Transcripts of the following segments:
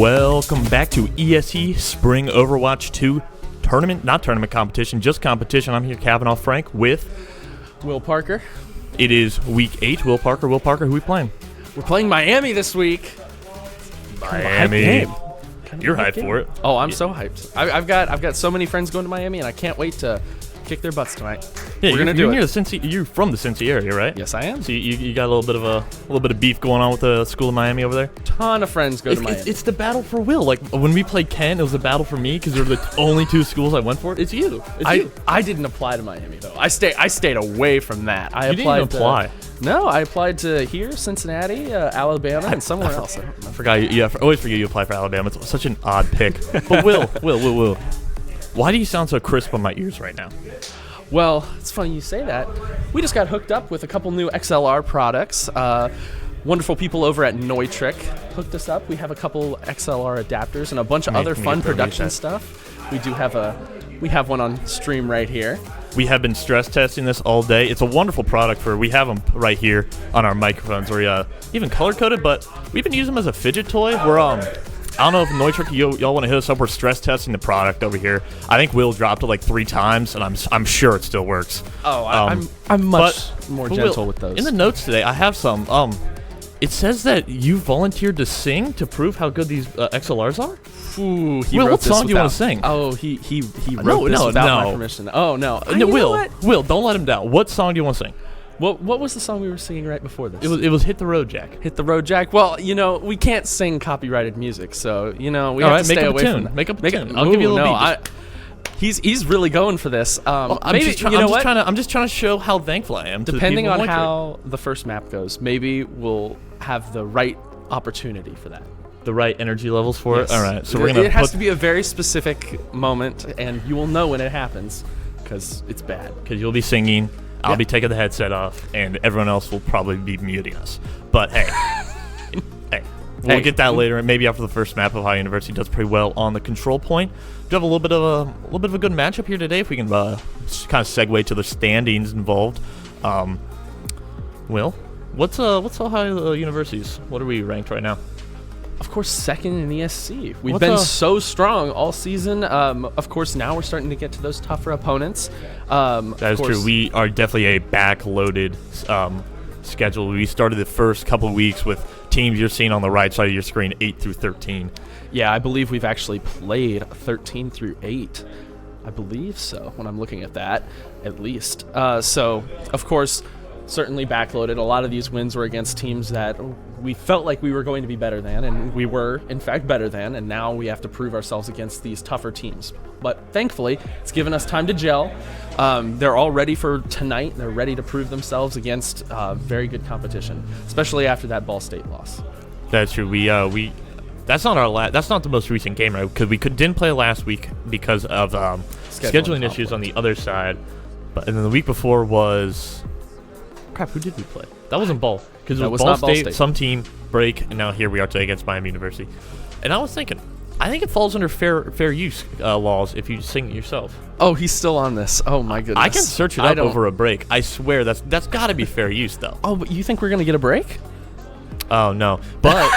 Welcome back to ESC Spring Overwatch 2 tournament, not tournament competition, just competition. I'm here, Kavanaugh Frank, with Will Parker. It is week 8. Will Parker, who we playing? We're playing Miami this week. Miami. You're hyped for it. Oh, I'm so hyped. I've got so many friends going to Miami, and I can't wait to kick their butts tonight. Yeah, we're gonna do it. You're from the Cincy area, right? Yes, I am. So you got a little bit of beef going on with the school of Miami over there. Ton of friends go to Miami. It's the battle for Will. Like when we played Kent, it was a battle for me because they were the only 2 schools I went for. It's you. I didn't apply to Miami though. I stayed away from that. You didn't even apply. No, I applied to here, Cincinnati, Alabama, and somewhere else. I forgot. I always forget you apply for Alabama. It's such an odd pick. But Will. Why do you sound so crisp on my ears right now? Well, it's funny you say that. We just got hooked up with a couple new XLR products. Wonderful people over at Neutric hooked us up. We have a couple XLR adapters and a bunch of other fun production stuff. We have one on stream right here. We have been stress testing this all day. It's a wonderful product we have them right here on our microphones. We're even color coded, but we've been using them as a fidget toy. I don't know if Neutric, y'all want to hit us up. We're stress testing the product over here. I think Will dropped it like 3 times, and I'm sure it still works. Oh, I'm much more gentle with those. In the notes today, I have some. It says that you volunteered to sing to prove how good these XLRs are. Ooh, Will, what song do you want to sing? Oh, he wrote this without my permission. Oh no, Will, don't let him down. What song do you want to sing? What was the song we were singing right before this? It was Hit the Road Jack. Hit the Road Jack. Well, we can't sing copyrighted music, so we have to stay away from that. Make up a tune. I'll give you a little beat. He's really going for this. I'm just trying to show how thankful I am. Depending on how the first map goes, maybe we'll have the right opportunity for that. The right energy levels for it. All right, so it has to be a very specific moment, and you will know when it happens because it's bad. Because you'll be singing. I'll be taking the headset off, and everyone else will probably be muting us. But hey, we'll get that later, and maybe after the first map. Ohio University does pretty well on the control point. We have a little bit of a good matchup here today. If we can kind of segue to the standings involved. Will, what's Ohio University's? What are we ranked right now? Of course, second in ESC. We've been so strong all season. Of course, now we're starting to get to those tougher opponents. That is true. We are definitely a back-loaded schedule. We started the first couple of weeks with teams you're seeing on the right side of your screen, 8 through 13. Yeah, I believe we've actually played 13 through 8. I believe so, when I'm looking at that, at least. So, of course, certainly backloaded. A lot of these wins were against teams that we felt like we were going to be better than, and we were, in fact, better than, and now we have to prove ourselves against these tougher teams. But thankfully, it's given us time to gel. They're all ready for tonight. They're ready to prove themselves against very good competition, especially after that Ball State loss. That's true. That's not the most recent game, right? Because we didn't play last week because of scheduling issues on the other side. And then the week before was... Crap, who did we play? That wasn't Ball. Because it was Ball State, some team, break, and now here we are today against Miami University. And I was thinking, I think it falls under fair use laws if you sing it yourself. Oh, he's still on this. Oh, my goodness. I can search it up over a break. I swear, that's got to be fair use, though. Oh, but you think we're going to get a break? Oh, no. But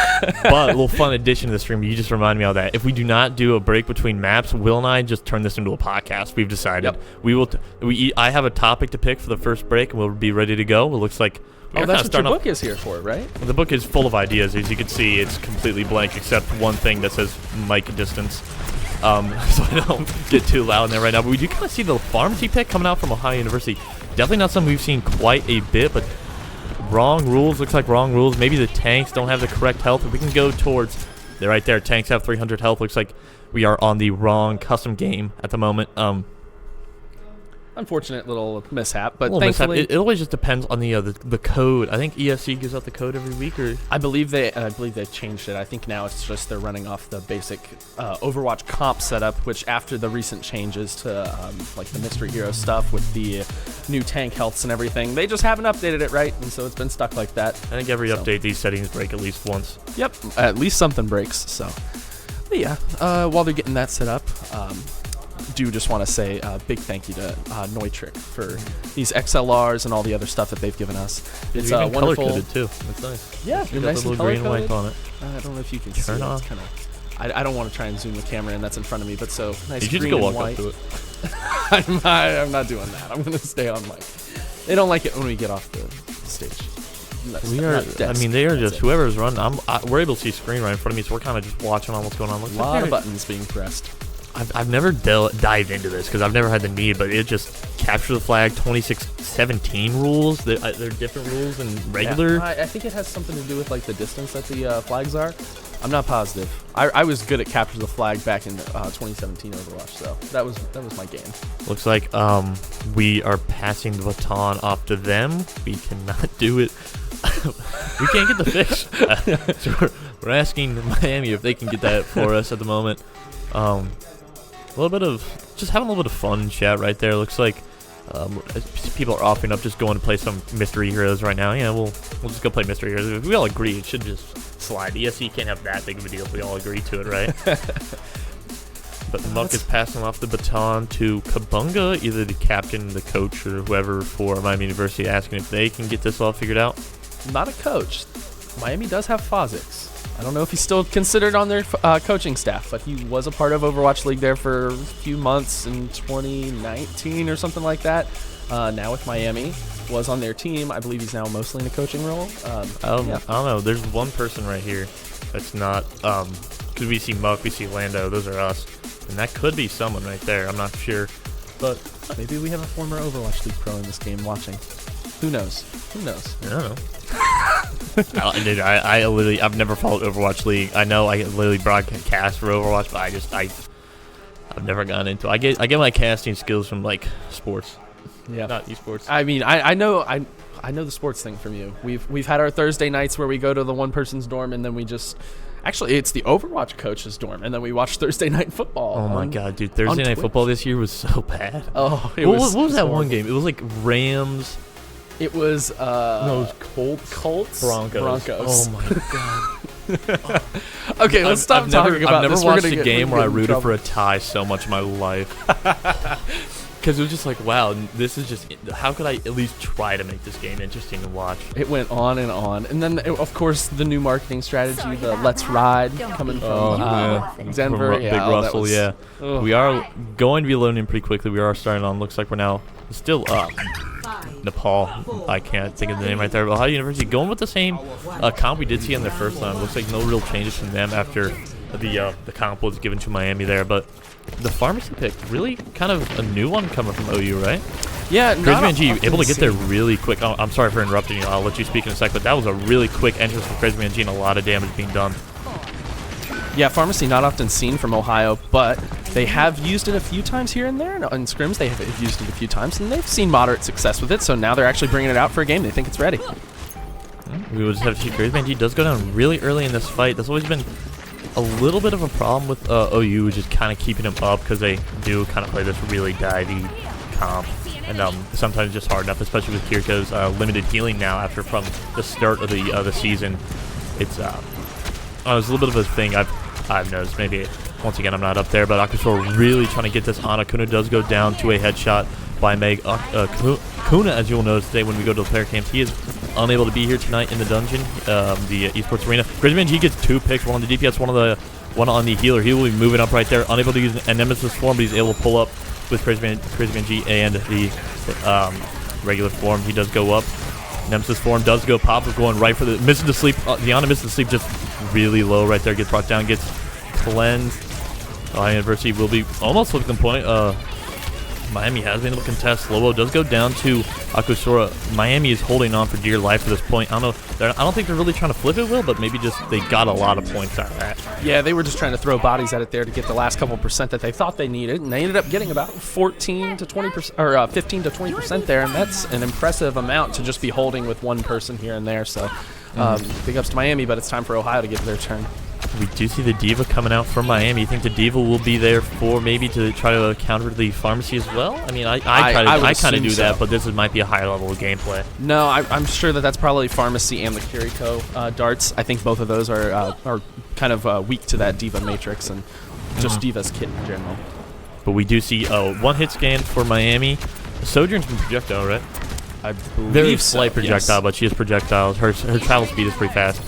a little fun addition to the stream, you just reminded me of that. If we do not do a break between maps, Will and I just turn this into a podcast. We've decided. Yep. I have a topic to pick for the first break, and we'll be ready to go. It looks like... that's what your book is here for, right? The book is full of ideas. As you can see, it's completely blank except one thing that says mic distance. So I don't get too loud in there right now. But we do kind of see the pharmacy pick coming out from Ohio University. Definitely not something we've seen quite a bit, but wrong rules. Looks like wrong rules. Maybe the tanks don't have the correct health. If we can go towards... They're right there. Tanks have 300 health. Looks like we are on the wrong custom game at the moment. Unfortunate little mishap, but thankfully it always just depends on the code. I think ESC gives out the code every week, or I believe they changed it. I think now it's just they're running off the basic Overwatch comp setup, which after the recent changes to like the mystery hero stuff with the new tank healths and everything, they just haven't updated it right, and so it's been stuck like that. I think every update these settings break at least once. Yep, at least something breaks. So, but yeah, while they're getting that set up. Do just want to say a big thank you to Neutric for these XLRs and all the other stuff that they've given us. It's wonderful. Color coded too. That's nice. Yeah, you're nice and little green and white on it. I don't know if you can turn off. It's kind of I don't want to try and zoom the camera in that's in front of me, but so nice You should just green go and walk white. up to it. I'm not doing that. I'm going to stay on mic. They don't like it when we get off the stage. I mean, they are just, whoever's running, we're able to see screen right in front of me, so we're kind of just watching on what's going on. A lot of buttons being pressed. I've never dived into this because I've never had the need, but it just capture the flag 26-17 rules. They're different rules than regular. Yeah, I think it has something to do with like the distance that the flags are. I'm not positive. I was good at capture the flag back in 2017 Overwatch, so that was my game. Looks like we are passing the baton off to them. We cannot do it. We can't get the fish. So we're asking Miami if they can get that for us at the moment. A little bit of just having a little bit of fun in chat right there. Looks like people are offering up just going to play some mystery heroes right now. Yeah, we'll just go play mystery heroes. If we all agree, it should just slide. ESC can't have that big of a deal if we all agree to it, right? But Muck is passing off the baton to Kabunga, either the captain, the coach, or whoever for Miami University, asking if they can get this all figured out. Not a coach. Miami does have Fozix. I don't know if he's still considered on their coaching staff, but he was a part of Overwatch League there for a few months in 2019 or something like that. Now with Miami, was on their team. I believe he's now mostly in a coaching role. Yeah. I don't know. There's one person right here that's not, because we see Muck, we see Lando, those are us. And that could be someone right there. I'm not sure. But maybe we have a former Overwatch League pro in this game watching. Who knows? Who knows? I don't know. I literally, I've never followed Overwatch League. I know I literally broadcast for Overwatch, but I've never gone into it. I get my casting skills from like sports, not esports. I mean, I know the sports thing from you. We've had our Thursday nights where we go to the one person's dorm and then we just. Actually, it's the Overwatch coach's dorm, and then we watch Thursday Night Football. Oh my god, dude! Thursday Night Football this year was so bad. Oh, what was that one game? It was like Rams. It was no, it was Colts. Broncos. Oh my god. Okay, let's stop talking about this. I've never watched a game where I rooted for a tie so much in my life. Because it was just like, wow, this is just, how could I at least try to make this game interesting to watch? It went on. And then, of course, the new marketing strategy, the Let's Ride, coming from Denver. From Big Russell, yeah. Ugh. We are going to be loading in pretty quickly. We are starting on, looks like we're now still up. Nepal. I can't think of the name right there. But Ohio University going with the same comp we did see on their first time. Looks like no real changes from them after the comp was given to Miami there. But the pharmacy pick, really kind of a new one coming from OU, right? Yeah, Crazy Man G able to get there really quick. Oh, I'm sorry for interrupting you. I'll let you speak in a sec, but that was a really quick entrance from Crazy Man G and a lot of damage being done. Yeah, pharmacy not often seen from Ohio, but they have used it a few times here and there. In scrims, they have used it a few times, and they've seen moderate success with it, so now they're actually bringing it out for a game. They think it's ready. We will just have to see. Crazy Man G does go down really early in this fight. That's always been a little bit of a problem with OU, just kind of keeping him up because they do kind of play this really divey comp. And sometimes just hard enough, especially with Kiriko's limited healing now after from the start of the season. It's it's a little bit of a thing I've noticed. Maybe once again I'm not up there, but Akasor really trying to get this on. Kuna does go down to a headshot by Meg. Kuna, as you'll notice today when we go to the player camps, he is unable to be here tonight in the dungeon, the esports arena. Crazy Man G gets 2 picks, one on the DPS, one on the healer. He will be moving up right there, unable to use a Nemesis form, but he's able to pull up with Crazy Man G and the regular form. He does go up. Nemesis form does go pop. We're going right for the missing the sleep. Diana misses the sleep, just really low right there. Gets brought down, gets cleansed. Ohio University will be almost looking the point. Miami has been able to contest. Lobo does go down to Akusora. Miami is holding on for dear life at this point. I don't think they're really trying to flip it, Will, but maybe just they got a lot of points out of that. Yeah, they were just trying to throw bodies at it there to get the last couple % that they thought they needed, and they ended up getting about 14 to 20% or 15 to 20% there, and that's an impressive amount to just be holding with one person here and there. So, big ups to Miami, but it's time for Ohio to get their turn. We do see the Diva coming out from Miami. You think the Diva will be there for maybe to try to counter the pharmacy as well? I mean, I kind of do that, but this might be a higher level of gameplay. No, I'm sure that's probably pharmacy and the Kiriko darts. I think both of those are kind of weak to that Diva matrix and just Diva's kit in general. But we do see one hit scan for Miami. Sojourn's been projectile, right? I believe very slight projectile, yes. but she is projectiles. Her travel speed is pretty fast.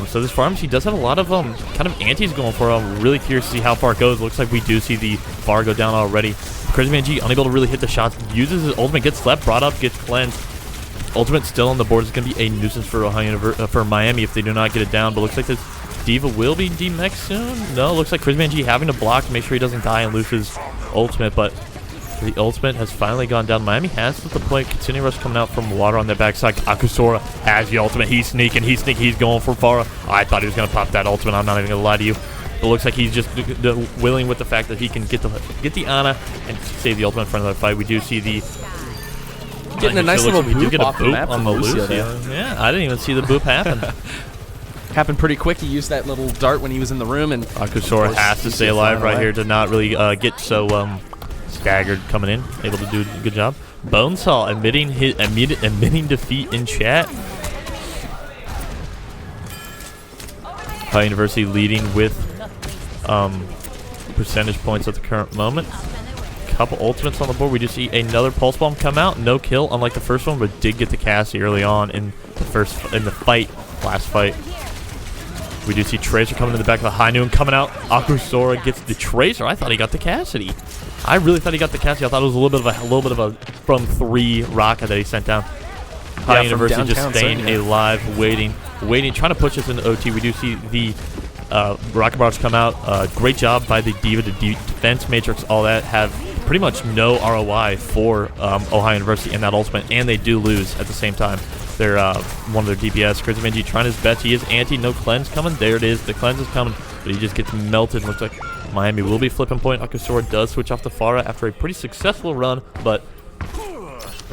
So this pharmacy does have a lot of kind of antis going for him. Really curious to see how far it goes. Looks like we do see the bar go down already. Crazy Man G unable to really hit the shots. Uses his ultimate, gets slept, brought up, gets cleansed. Ultimate still on the board. Is going to be a nuisance for for Miami if they do not get it down. But looks like this Diva will be demech soon. No, looks like Crazy Man G having to block to make sure he doesn't die and lose his ultimate. But the ultimate has finally gone down. Miami has at the point. Kitsune Rush coming out from water on their backside. Akusora has the ultimate. He's sneaking. He's going for Farah. I thought he was going to pop that ultimate. I'm not even going to lie to you. It looks like he's just willing with the fact that he can get the Ana and save the ultimate in front of the fight. We do see the getting a nice little we do get a boop on the Lucio. Yeah, I didn't even see the boop happen. Happened pretty quick. He used that little dart when he was in the room, and Akusora has to stay alive right here to not really get so staggered coming in. Able to do a good job. Bonesaw admitting defeat in chat. High University leading with percentage points at the current moment. Couple ultimates on the board. We do see another pulse bomb come out. No kill, unlike the first one, but did get the Cassie early on in the last fight. We do see Tracer coming in the back of the High Noon coming out. Akusora gets the Tracer. I thought he got the Cassidy. I really thought he got the Cassidy. I thought it was a little bit of a from 3 rocket that he sent down. High University just staying alive, waiting, trying to push us into OT. We do see the rocket barrage come out. Great job by the Diva, the defense matrix, all that have pretty much no ROI for Ohio University in that ultimate, and they do lose at the same time. They're one of their DPS. Crazy Man G trying his best. He is anti. No cleanse coming. There it is. The cleanse is coming, but he just gets melted. Looks like Miami will be flipping point. Akusora does switch off to Farah after a pretty successful run, but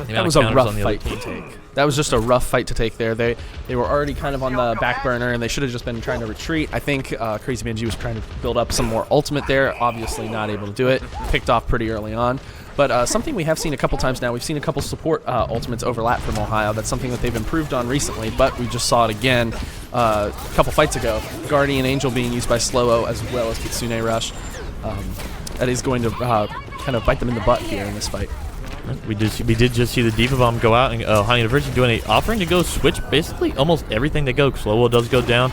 that was a rough fight to take. That was just a rough fight to take there. They were already kind of on the back burner, and they should have just been trying to retreat. I think Crazy Man G was trying to build up some more ultimate there. Obviously not able to do it. Picked off pretty early on. But something we have seen a couple times now, we've seen a couple support ultimates overlap from Ohio. That's something that they've improved on recently, but we just saw it again a couple fights ago. Guardian Angel being used by Slow-O as well as Kitsune Rush. That is going to kind of bite them in the butt here in this fight. We did just see the Diva Bomb go out, and Ohio University doing offering to go switch basically almost everything they go. Slow-O does go down.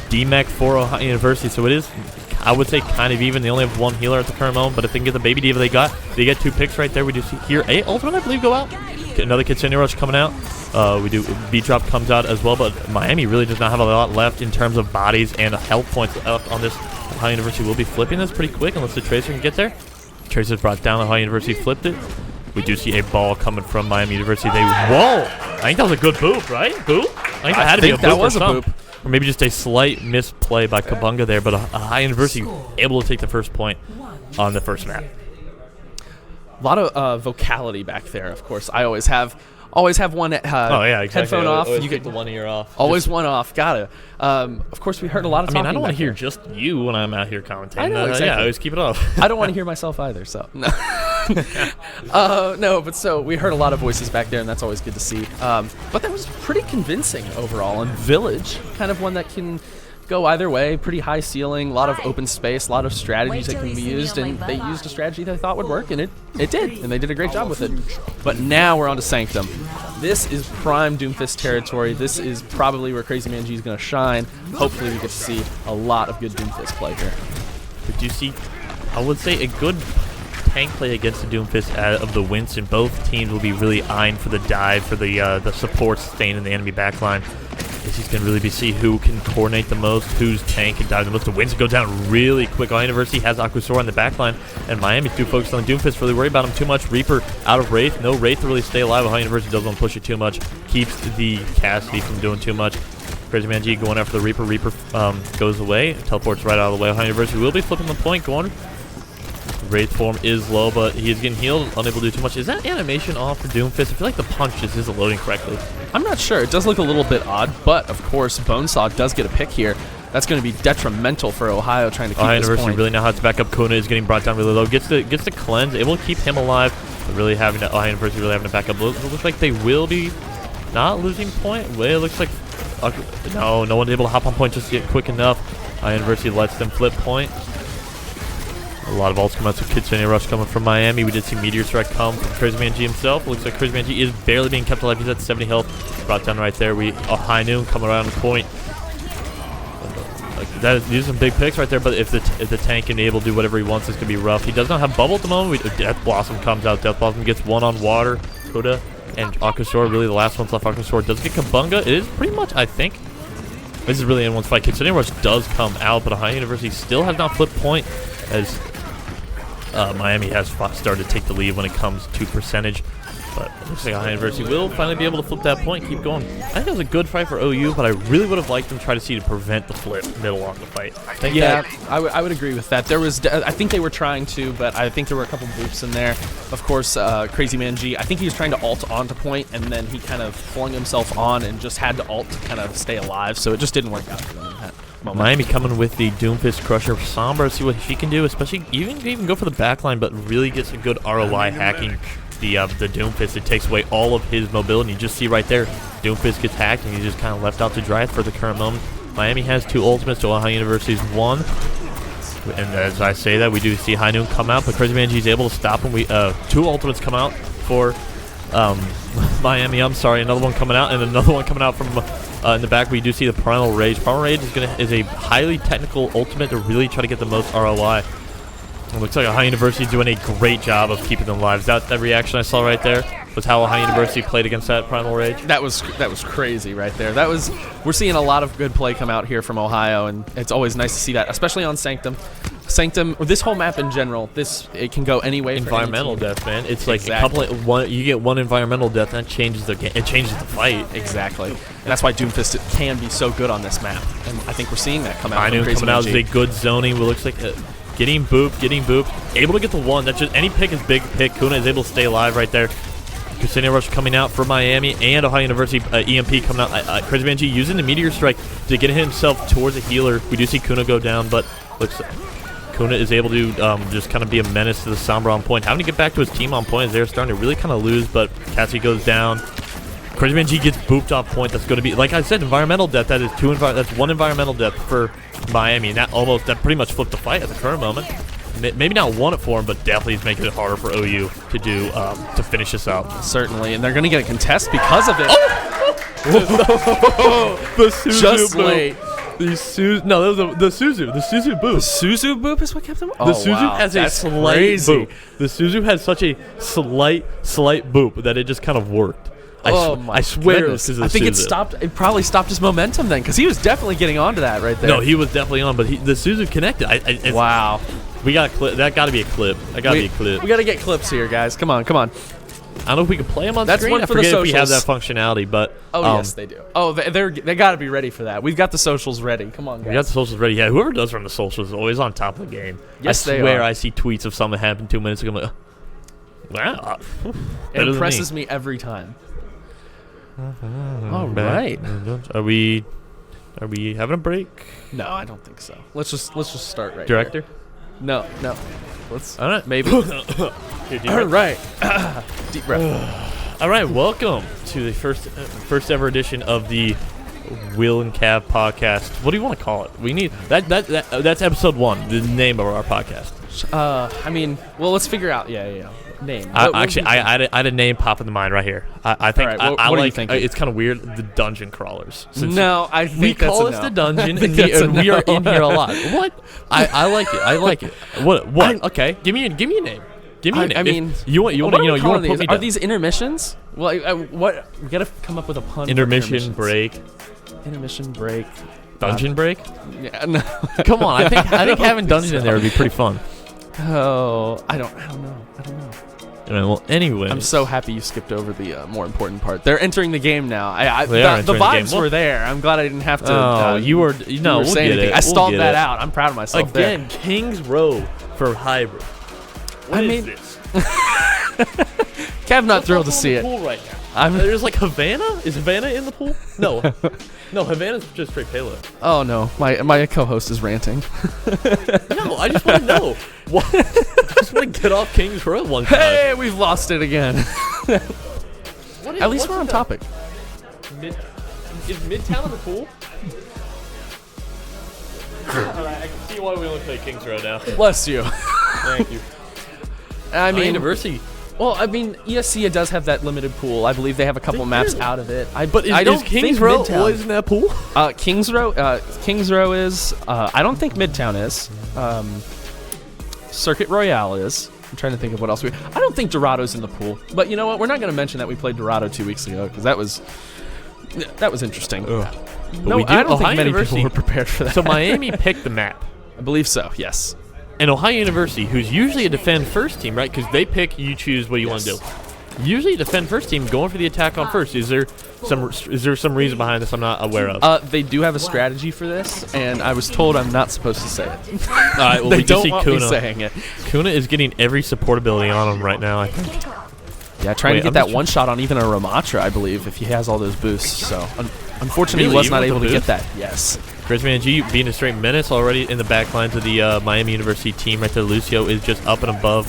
DMEC for Ohio University, so it is, I would say, kind of even. They only have 1 healer at the current moment, but if they can get the Baby Diva they get 2 picks right there. We do see here a ultimate, I believe, go out. Another Kitsune Rush coming out. We do beat drop comes out as well, but Miami really does not have a lot left in terms of bodies and health points left on this. Ohio University will be flipping this pretty quick unless the Tracer can get there. Tracer's brought down. Ohio University flipped it. We do see a ball coming from Miami University. Whoa! I think that was a good boop, right? Boop? I think that had to be a boop. That was a boop. Or maybe just a slight misplay by Kabunga there, but a High University able to take the first point on the first map. A lot of vocality back there, of course. I always have one headphone off. You get the one ear off. Always one off. Gotta. Of course, we heard a lot of talking. I don't want to hear just you when I'm out here commentating. I know, exactly. Yeah, I always keep it off. I don't want to hear myself either, so. No. No, but so we heard a lot of voices back there, and that's always good to see. But that was pretty convincing overall. And Village, kind of one that can go either way. Pretty high ceiling, a lot of open space, a lot of strategies that can be used, and they used a strategy they thought would work, and it did, and they did a great job with it. But now we're on to Sanctum. This is prime Doomfist territory. This is probably where Crazy Man G is going to shine. Hopefully we get to see a lot of good Doomfist play here. We do see, I would say, a good tank play against the Doomfist of the Winston. Both teams will be really eyeing for the dive, for the support staying in the enemy backline. This is going to really be see who can coordinate the most, whose tank can dive the most. The Winston go down really quick. Ohio University has Akusora on the backline, and Miami's too focused on Doomfist, really worried about him too much. Reaper out of Wraith. No Wraith to really stay alive. Ohio University doesn't want to push it too much. Keeps the Cassidy from doing too much. Crazy Man G going after the Reaper. Reaper goes away. Teleports right out of the way. Ohio University will be flipping the point, going. Wraith form is low, but he is getting healed, unable to do too much. Is that animation off for Doomfist? I feel like the punch just isn't loading correctly. I'm not sure. It does look a little bit odd, but of course, Bonesaw does get a pick here. That's going to be detrimental for Ohio trying to keep Ohio this University point. Really now has to back up. Kuna is getting brought down really low. Gets the cleanse, able to keep him alive. But really having to, Ohio University really having to back up. It looks like they will be not losing point. Well, it looks like no one's able to hop on point just yet quick enough. Ohio University lets them flip point. A lot of ults come out to Kitsune Rush coming from Miami. We did see Meteor Strike come from Crazy Man G himself. Looks like Crazy Man G is barely being kept alive. He's at 70 health. Brought down right there. High Noon coming around the point. these are some big picks right there, but if the tank can be able to do whatever he wants, it's going to be rough. He does not have bubble at the moment. Death Blossom comes out. Death Blossom gets one on water. Kuda and Akasor, really the last one's left. Akasor does get Kabunga. It is pretty much, I think, this is really anyone's fight. Considering Rush does come out, but Ohio University still has not flipped point, as Miami has started to take the lead when it comes to percentage. But it looks like Ohio University will finally be able to flip that point, keep going. I think it was a good fight for OU, but I really would have liked them to try to see to prevent the flip middle on the fight. I would agree with that. There was, I think they were trying to, but I think there were a couple boops in there. Of course, Crazy Man G, I think he was trying to ult onto point, and then he kind of flung himself on and just had to ult to kind of stay alive, so it just didn't work out for them in that moment. Miami coming with the Doomfist Crusher Sombra, see what she can do, especially even go for the backline, but really gets a good ROI hacking the Doomfist. It takes away all of his mobility. You just see right there, Doomfist gets hacked, and he's just kind of left out to dry for the current moment. Miami has 2 ultimates to Ohio University's 1. And as I say that, we do see High Noon come out, but Crazy Man G is able to stop him. 2 ultimates come out for Miami. I'm sorry, another one coming out, and another one coming out from in the back. We do see the Primal Rage. Primal Rage is a highly technical ultimate to really try to get the most ROI. It looks like Ohio University is doing a great job of keeping them alive. That reaction I saw right there was how Ohio University played against that Primal Rage. That was crazy right there. We're seeing a lot of good play come out here from Ohio, and it's always nice to see that, especially on Sanctum. Sanctum, this whole map in general, it can go any way. Environmental death, man. It's like exactly. You get one environmental death, and that changes the game. It changes the fight. Exactly, and that's why Doomfist can be so good on this map, and I think we're seeing that come out. I knew coming out is a good zoning. It looks like. Getting booped, able to get the one. That's just any pick is big pick. Kuna is able to stay alive right there. Kusenia Rush coming out for Miami and Ohio University. EMP coming out. Crazy Man G using the Meteor Strike to get himself towards a healer. We do see Kuna go down, but looks Kuna is able to just kind of be a menace to the Sombra on point. Having to get back to his team on point as they're starting to really kind of lose, but Cassie goes down. Crazy Man G gets booped off point. That's going to be, like I said, environmental death. That's 1 environmental death for Miami, and that pretty much flipped the fight at the current moment. Maybe not won it for him, but definitely is making it harder for OU to do to finish this out. Certainly, and they're going to get a contest because of it. The Suzu just boop. late. No, that was the Suzu. The Suzu boop. The Suzu boop is what kept them. The Suzu has a slight boop. The Suzu has such a slight boop that it just kind of worked. I swear this is a I think Suzu. it probably stopped his momentum then, because he was definitely getting onto that right there. No, he was definitely on, but the Suzu connected. Wow. We got a clip. That got to be a clip. That got to be a clip. We got to get clips here, guys. Come on. I don't know if we can play them on screen. One for the forget socials. if we have that functionality, but yes, they do. Oh, they got to be ready for that. We've got the socials ready. Come on, guys. We got the socials ready. Yeah, whoever does run the socials is always on top of the game. Yes, I swear I see tweets of something happened 2 minutes ago. I'm like, wow. It impresses me every time. All right. Are we having a break? No, I don't think so. Let's just start right Director? here. No. Let's. All right. Maybe. All right. Deep breath. All right. Welcome to the first ever edition of the Will and Cav podcast. What do you want to call it? We need that's episode 1, the name of our podcast. Let's figure out. Yeah. Name. I had a name pop in the mind right here. I think right, what are you thinking? It's kind of weird. The Dungeon Crawlers. No, I think we that's call us the Dungeon, and we are in here a lot. What? I like it. What? Okay, give me a name. Give me a name. I mean, you want to put me down. Are these intermissions? Well, what? We gotta come up with a pun. Intermission break. Intermission break. Dungeon break. Yeah. No. Come on. I think having Dungeon in there would be pretty fun. Oh, I don't know. Well, anyway, I'm so happy you skipped over the more important part. They're entering the game now. The vibes were there. I'm glad I didn't have to. We'll say get anything. it. I stalled that out. I'm proud of myself. Again, Kings Row for hybrid. What is this? Kev not thrilled to see it. Pool right now. There's like Havana. Is Havana in the pool? No. No, Havana's just straight payload. Oh no, my co-host is ranting. No, I just want to know. What? I just want to get off Kings Row one time. Hey, we've lost it again. At least we're on topic. Is Midtown in the pool? Alright, I can see why we only play Kings Row now. Bless you. Thank you. I mean, University Well, I mean, ESC does have that limited pool. I believe they have a couple maps out of it. But I don't is think Kings Row Midtown. always in that pool? Kings Row is. I don't think Midtown is. Circuit Royale is. I'm trying to think of what else I don't think Dorado's in the pool. But you know what? We're not going to mention that we played Dorado 2 weeks ago because that was interesting. No, I don't think many people were prepared for that. So Miami picked the map. I believe so. Yes. And Ohio University, who's usually a defend first team, right? Because they pick, you choose what you want to do. Usually, a defend first team going for the attack on first. Is there some reason behind this I'm not aware of? They do have a strategy for this, and I was told I'm not supposed to say it. All right, well, they we don't do see want Kuna. me saying it. Kuna is getting every support ability on him right now, I think. Yeah, trying to get that one shot on even a Ramatra, I believe, if he has all those boosts. So, unfortunately, Really? he was Even not with able the to get boost? that. Yes. Chris G being a straight menace already in the back lines of the Miami University team right there. Lucio is just up and above.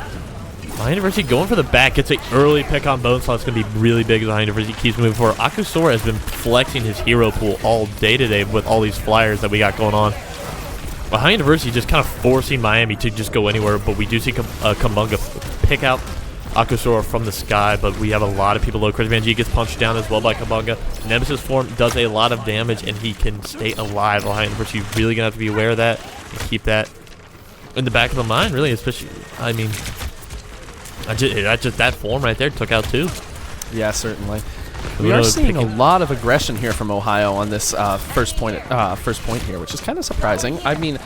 Miami University going for the back. Gets an early pick on Bone Slot. It's going to be really big as Miami University keeps moving forward. Akusora has been flexing his hero pool all day today with all these flyers that we got going on. Ohio University just kind of forcing Miami to just go anywhere, but we do see Kumbunga pick out Akusora from the sky, but we have a lot of people low. Chris Van G gets punched down as well by Kumbunga. Nemesis form does a lot of damage, and he can stay alive. Ohio University really going to have to be aware of that and keep that in the back of the mind, really, especially, I mean, that form right there took out two. Yeah, certainly. We are seeing a lot of aggression here from Ohio on this first point here, which is kind of surprising. I mean,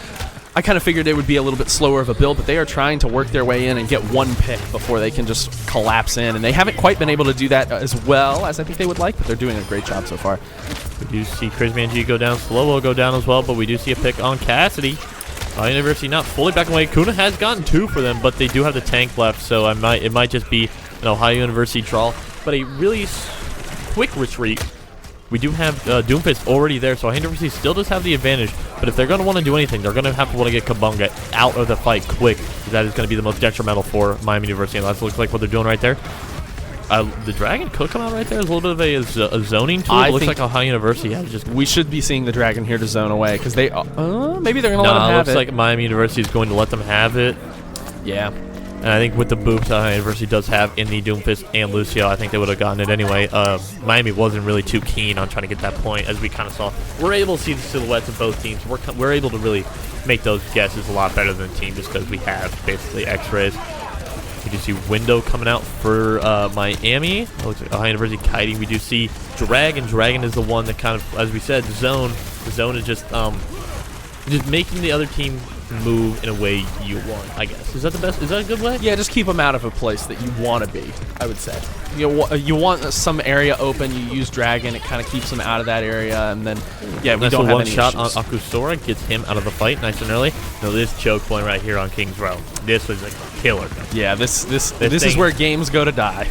I kind of figured it would be a little bit slower of a build, but they are trying to work their way in and get one pick before they can just collapse in, and they haven't quite been able to do that as well as I think they would like, but they're doing a great job so far. We do see Chris Manji go down, Slow will go down as well, but we do see a pick on Cassidy. University not fully back away. Kuna has gotten two for them, but they do have the tank left, so it might just be an Ohio University draw, but a really quick retreat. We do have Doomfist already there, so Ohio University still does have the advantage, but if they're going to want to do anything, they're going to have to want to get Kumbunga out of the fight quick, because that is going to be the most detrimental for Miami University, and that looks like what they're doing right there. The Dragon could come out right there as a little bit of a zoning tool. It looks like Ohio University has just... We should be seeing the Dragon here to zone away, because they... maybe they're going to let them have it. No, it looks like Miami University is going to let them have it. Yeah. And I think with the boosts Ohio University does have in the Doomfist and Lucio, I think they would have gotten it anyway. Miami wasn't really too keen on trying to get that point, as we kind of saw. We're able to see the silhouettes of both teams. We're able to really make those guesses a lot better than the team, just because we have basically X-rays. We do see Window coming out for Miami. It looks like Ohio University kiting. We do see Dragon. Dragon is the one that kind of, as we said, zone. The zone is just making the other team move in a way you want, I guess. Is that the best? Is that a good way? Yeah, just keep them out of a place that you want to be, I would say. You want some area open, you use Dragon, it kind of keeps them out of that area, and then, yeah, we don't have any shot issues. on Akusora gets him out of the fight nice and early. No, this choke point right here on Kings Row. This was a killer. Yeah, this is where games go to die.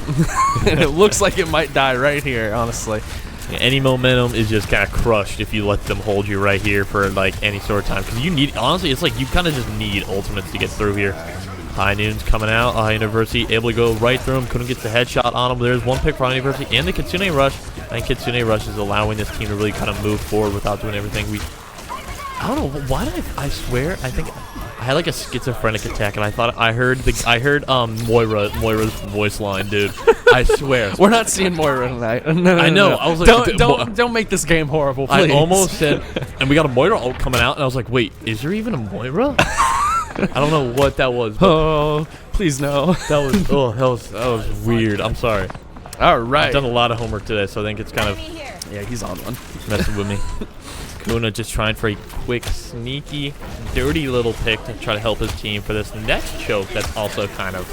And it looks like it might die right here, honestly. Yeah, any momentum is just kind of crushed if you let them hold you right here for like any sort of time, because you need, honestly, it's like you kind of just need ultimates to get through here. High Noon's coming out. Ohio University able to go right through him. Couldn't get the headshot on him. There's one pick for Ohio University and the Kitsune Rush. I think Kitsune Rush is allowing this team to really kind of move forward without doing everything. I don't know why did I swear I think I had like a schizophrenic attack, and I thought I heard Moira's voice line, dude. I swear. We're not seeing Moira tonight. No, I know. No. I was like, don't make this game horrible, please. I almost said, and we got a Moira coming out, and I was like, wait, is there even a Moira? I don't know what that was. Oh, please no. That was weird. I'm sorry. All right. I've done a lot of homework today, so I think it's kind of he's on one. Messing with me. Kuna just trying for a quick, sneaky, dirty little pick to try to help his team for this next choke that's also kind of...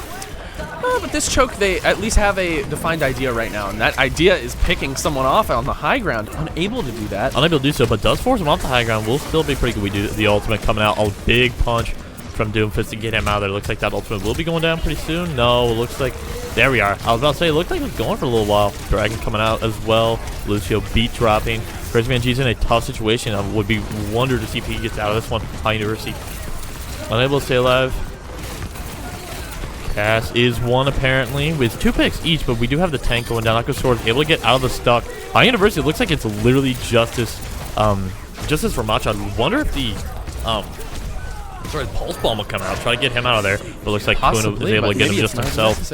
But this choke, they at least have a defined idea right now, and that idea is picking someone off on the high ground. Unable to do that. Unable to do so, but does force him off the high ground. Will still be pretty good. We do the ultimate coming out. A big punch from Doomfist to get him out of there. Looks like that ultimate will be going down pretty soon. No, it looks like... There we are. I was about to say, it looked like it was going for a little while. Dragon coming out as well. Lucio beat dropping. Chris Manji's in a tough situation. I would be wonder to see if he gets out of this one. High University unable to stay alive. Cass is one apparently with 2 picks each, but we do have the tank going down. Akusora is able to get out of the stuck. High University looks like it's literally justice for Macha. I wonder if the Pulse Bomb will come out. Try to get him out of there. But it looks like Kuna is able to get him just himself.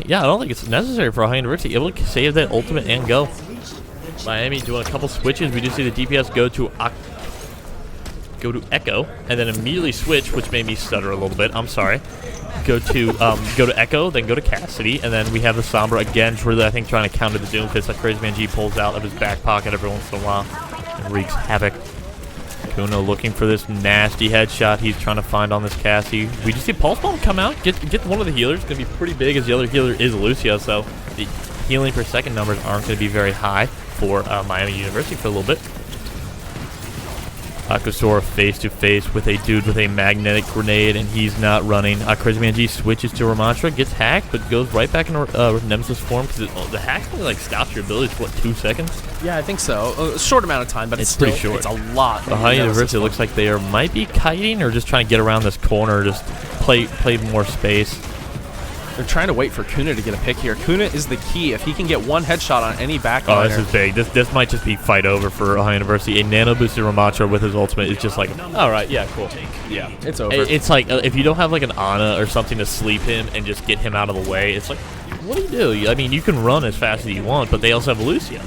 Yeah, I don't think it's necessary for Ohio University. Able to save that ultimate and go. Miami doing a couple switches. We do see the DPS go to Echo and then immediately switch, which made me stutter a little bit. I'm sorry. Go to Echo, then go to Cassidy, and then we have the Sombra again, really I think trying to counter the Doom Fist that Crazy Man G pulls out of his back pocket every once in a while and wreaks havoc. Kuno looking for this nasty headshot he's trying to find on this Cassie. We just see Pulse Bomb come out, get one of the healers. It's going to be pretty big as the other healer is Lucio, so the healing per second numbers aren't going to be very high for Miami University for a little bit. Akasora face to face with a dude with a magnetic grenade, and he's not running. Crazy Man G switches to Ramantra, gets hacked, but goes right back into Nemesis form because the hack only like stops your ability for what, 2 seconds? Yeah, I think so. A short amount of time, but it's pretty still, short. It's a lot. Ohio University looks like they might be kiting or just trying to get around this corner, just play more space. They're trying to wait for Kuna to get a pick here. Kuna is the key. If he can get one headshot on any backliner. Oh, this is big. This might just be fight over for Ohio University. A nano boosted Ramantra with his ultimate is just like, all right, yeah, cool. Yeah, it's over. It's like if you don't have like an Ana or something to sleep him and just get him out of the way, it's like, what do you do? I mean, you can run as fast as you want, but they also have Lucio.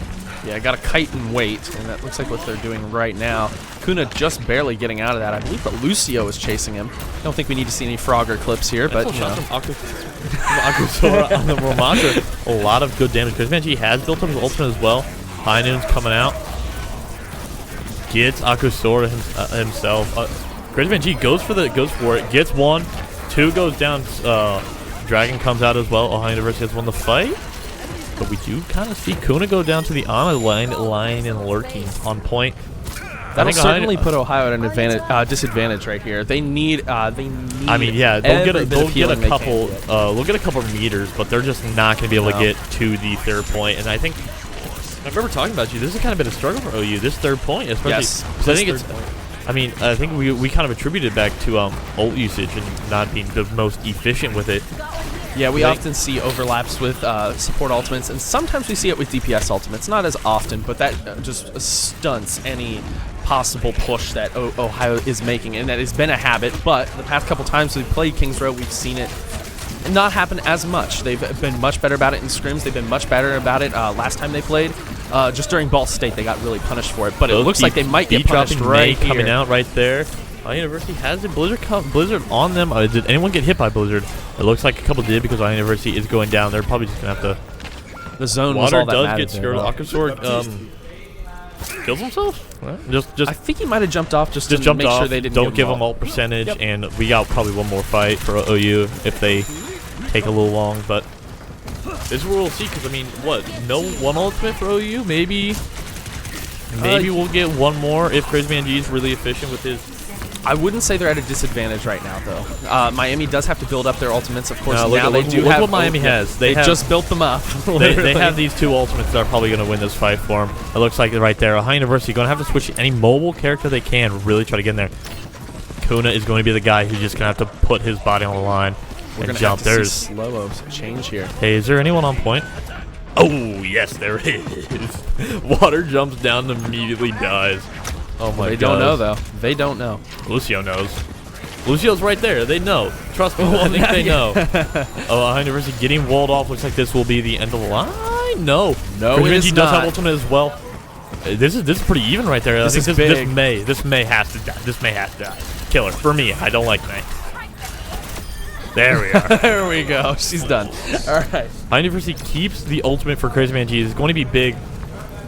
Yeah, got to kite and wait, and that looks like what they're doing right now. Kuna just barely getting out of that. I believe that Lucio is chasing him. I don't think we need to see any Frogger clips here, but you know. Akasora on the Ramantra. A lot of good damage. Because Manji has built up his ultimate as well. High Noon's coming out. Gets Akasora himself. Crazy Man G goes for it. Gets one. 2 goes down. Dragon comes out as well. Ohio University has won the fight. But we do kind of see Kuna go down to the Ana line and lurking on point. That'll certainly put Ohio at an disadvantage right here. They need. I mean, yeah, they'll get a couple. They'll get a couple meters, but they're just not going to be able to get to the third point. And I think I remember talking about you. This has kind of been a struggle for OU. This third point, especially. Yes, I think it's. I mean, I think we kind of attributed it back to ult usage and not being the most efficient with it. Yeah, we often see overlaps with support ultimates, and sometimes we see it with DPS ultimates. Not as often, but that just stunts any possible push that Ohio is making, and that has been a habit. But the past couple times we've played Kings Row, we've seen it not happen as much. They've been much better about it in scrims. They've been much better about it last time they played. Just during Ball State, they got really punished for it. But it looks like they might get punished right here. Coming out right there. University has a Blizzard on them. Did anyone get hit by Blizzard? It looks like a couple did because University is going down. They're probably just going to have to... The zone Water was all that does get scared. Akasor kills himself? Just I think he might have jumped off just to jumped make off. sure they didn't Don't give him ult percentage, and we got probably one more fight for OU if they take a little long, but this is where we'll see, because, I mean, what? No one ultimate for OU? Maybe we'll get one more if Crazy Man G is really efficient with his... I wouldn't say they're at a disadvantage right now, though. Miami does have to build up their ultimates, of course. No, look what Miami has. They just built them up. they have these 2 ultimates that are probably going to win this fight for them. It looks like right there. Ohio University going to have to switch any mobile character they can, really try to get in there. Kuna is going to be the guy who's just going to have to put his body on the line and jump. There's slow change here. Hey, is there anyone on point? Oh, yes, there is. Water jumps down and immediately dies. Oh my god. They don't know, though. They don't know. Lucio knows. Lucio's right there. They know. Trust me. I think they know. Ohio University getting walled off. Looks like this will be the end of the line. No. It is does have ultimate as well. This is pretty even right there. This is big. This May has to die. This May has to die. Killer. For me, I don't like May. There we are. There we go. She's done. All right. Ohio University keeps the ultimate for Crazy Man G. It's going to be big.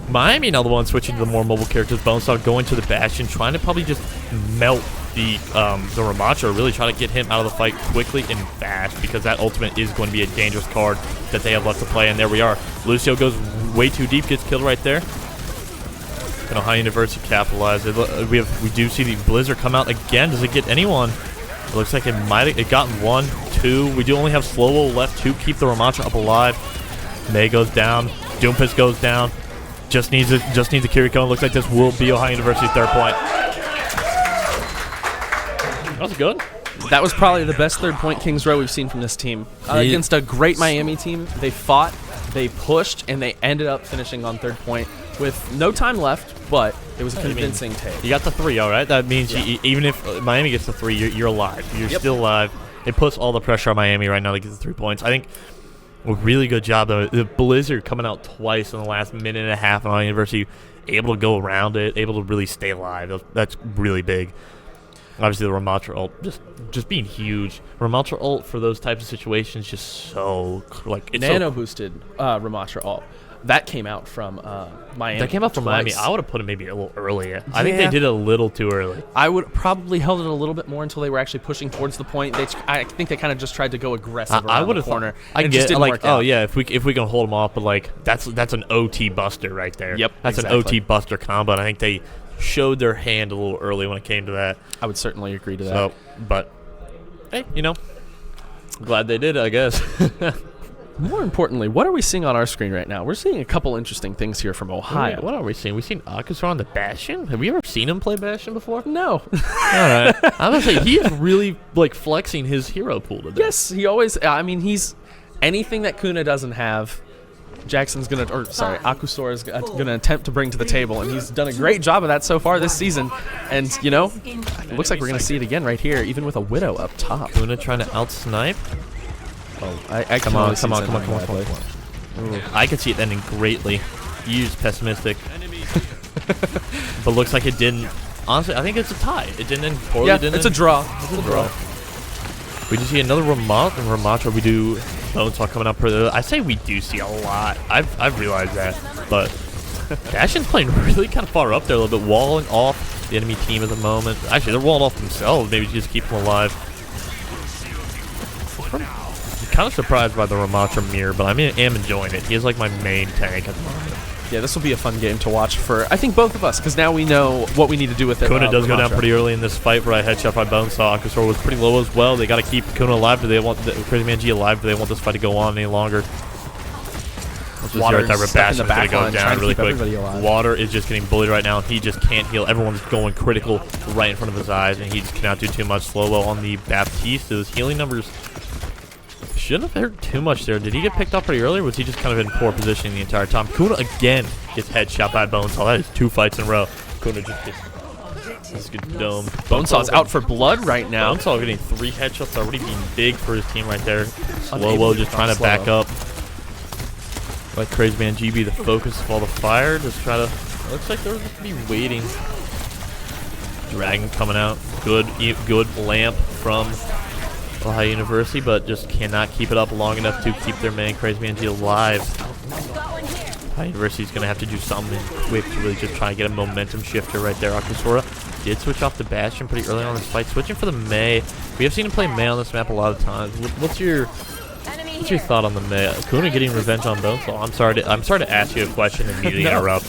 Miami now the one switching to the more mobile characters. Bonestar going to the Bastion, trying to probably just melt the Ramantra, really try to get him out of the fight quickly and fast, because that ultimate is going to be a dangerous card that they have left to play. And there we are. Lucio goes way too deep, gets killed right there. And Ohio University capitalize. We do see the Blizzard come out again. Does it get anyone? It looks like it gotten 1, 2. We do only have Slow left to keep the Ramantra up alive. May goes down. Doomfist goes down. Just needs a Kiriko. Looks like this will be Ohio University's third point. That was good. That was probably the best third point Kings Row we've seen from this team. Against a great Miami team, they fought, they pushed, and they ended up finishing on third point with no time left, but it was a convincing take. You got the 3, all right? That means even if Miami gets the 3, you're alive. You're still alive. It puts all the pressure on Miami right now to get the 3 points. I think A really good job, though. The Blizzard coming out twice in the last minute and a half on University, able to go around it, able to really stay alive. That's really big. Obviously, the Ramatra ult just being huge. Ramatra ult for those types of situations just so like it's nano boosted Ramatra ult. That came out from Miami. That came out from Miami. I would have put it maybe a little earlier. I think they did it a little too early. I would probably held it a little bit more until they were actually pushing towards the point. I think they kind of just tried to go aggressive around the corner. I get it, like, oh yeah, if we can hold them off, but like that's an OT buster right there. Yep, that's an OT buster combo, and I think they showed their hand a little early when it came to that. I would certainly agree to that. So, but hey, glad they did, I guess. More importantly, what are we seeing on our screen right now? We're seeing a couple interesting things here from Ohio. What are we seeing? We've seen Akasor on the Bastion. Have we ever seen him play Bastion before? No. All right. I was gonna say he is really like flexing his hero pool today. Yes, he always. I mean, he's anything that Kuna doesn't have. Akusor is gonna attempt to bring to the table, and he's done a great job of that so far this season. And it looks like we're gonna see it again right here, even with a Widow up top. Kuna trying to out snipe. Oh, I come on. I could see it ending greatly. He's pessimistic. But looks like it didn't. Honestly, I think it's a tie. It didn't end poorly. Yeah, it's a draw. It's a draw. We just see another Ramatra. We do Bonesaw coming up. I say we do see a lot. I've realized that. But Bastion's playing really kind of far up there a little bit, walling off the enemy team at the moment. Actually, they're walling off themselves. Maybe just keep them alive. Kind of surprised by the Ramatra mirror, but I am enjoying it. He is like my main tank at the moment. Yeah, this will be a fun game to watch for, I think, both of us, because now we know what we need to do with it. Kuna does go down pretty early in this fight, right? Headshot by Bonesaw. Akasor was pretty low as well. They got to keep Kuna alive. Do they want Crazy Man G alive? Do they want this fight to go on any longer? Water's Bastion in the back is going to go down really quick. Water is just getting bullied right now. He just can't heal. Everyone's going critical right in front of his eyes, and he just cannot do too much. Slow-mo on the Baptiste. His healing numbers shouldn't have hurt too much there. Did he get picked up pretty early, or was he just kind of in poor positioning the entire time? Kuna again gets headshot by Bonesaw. That is 2 fights in a row. Kuna just gets domed. Bonesaw's out for blood right now. Bonesaw getting 3 headshots already, being big for his team right there. Slow-mo just trying to back up. Let Crazy Man G be the focus of all the fire. Just try to. Looks like they're just be waiting. Dragon coming out. Good lamp from Ohio University, but just cannot keep it up long enough to keep their man Crazy Man G alive. Ohio University's going to have to do something quick to really just try and get a momentum shifter right there. Akasora did switch off the Bastion pretty early on in this fight, switching for the Mei. We have seen him play Mei on this map a lot of times. What's your thought on the Mei? Kuna getting revenge on Bonesaw. I'm sorry to ask you a question and immediately interrupt.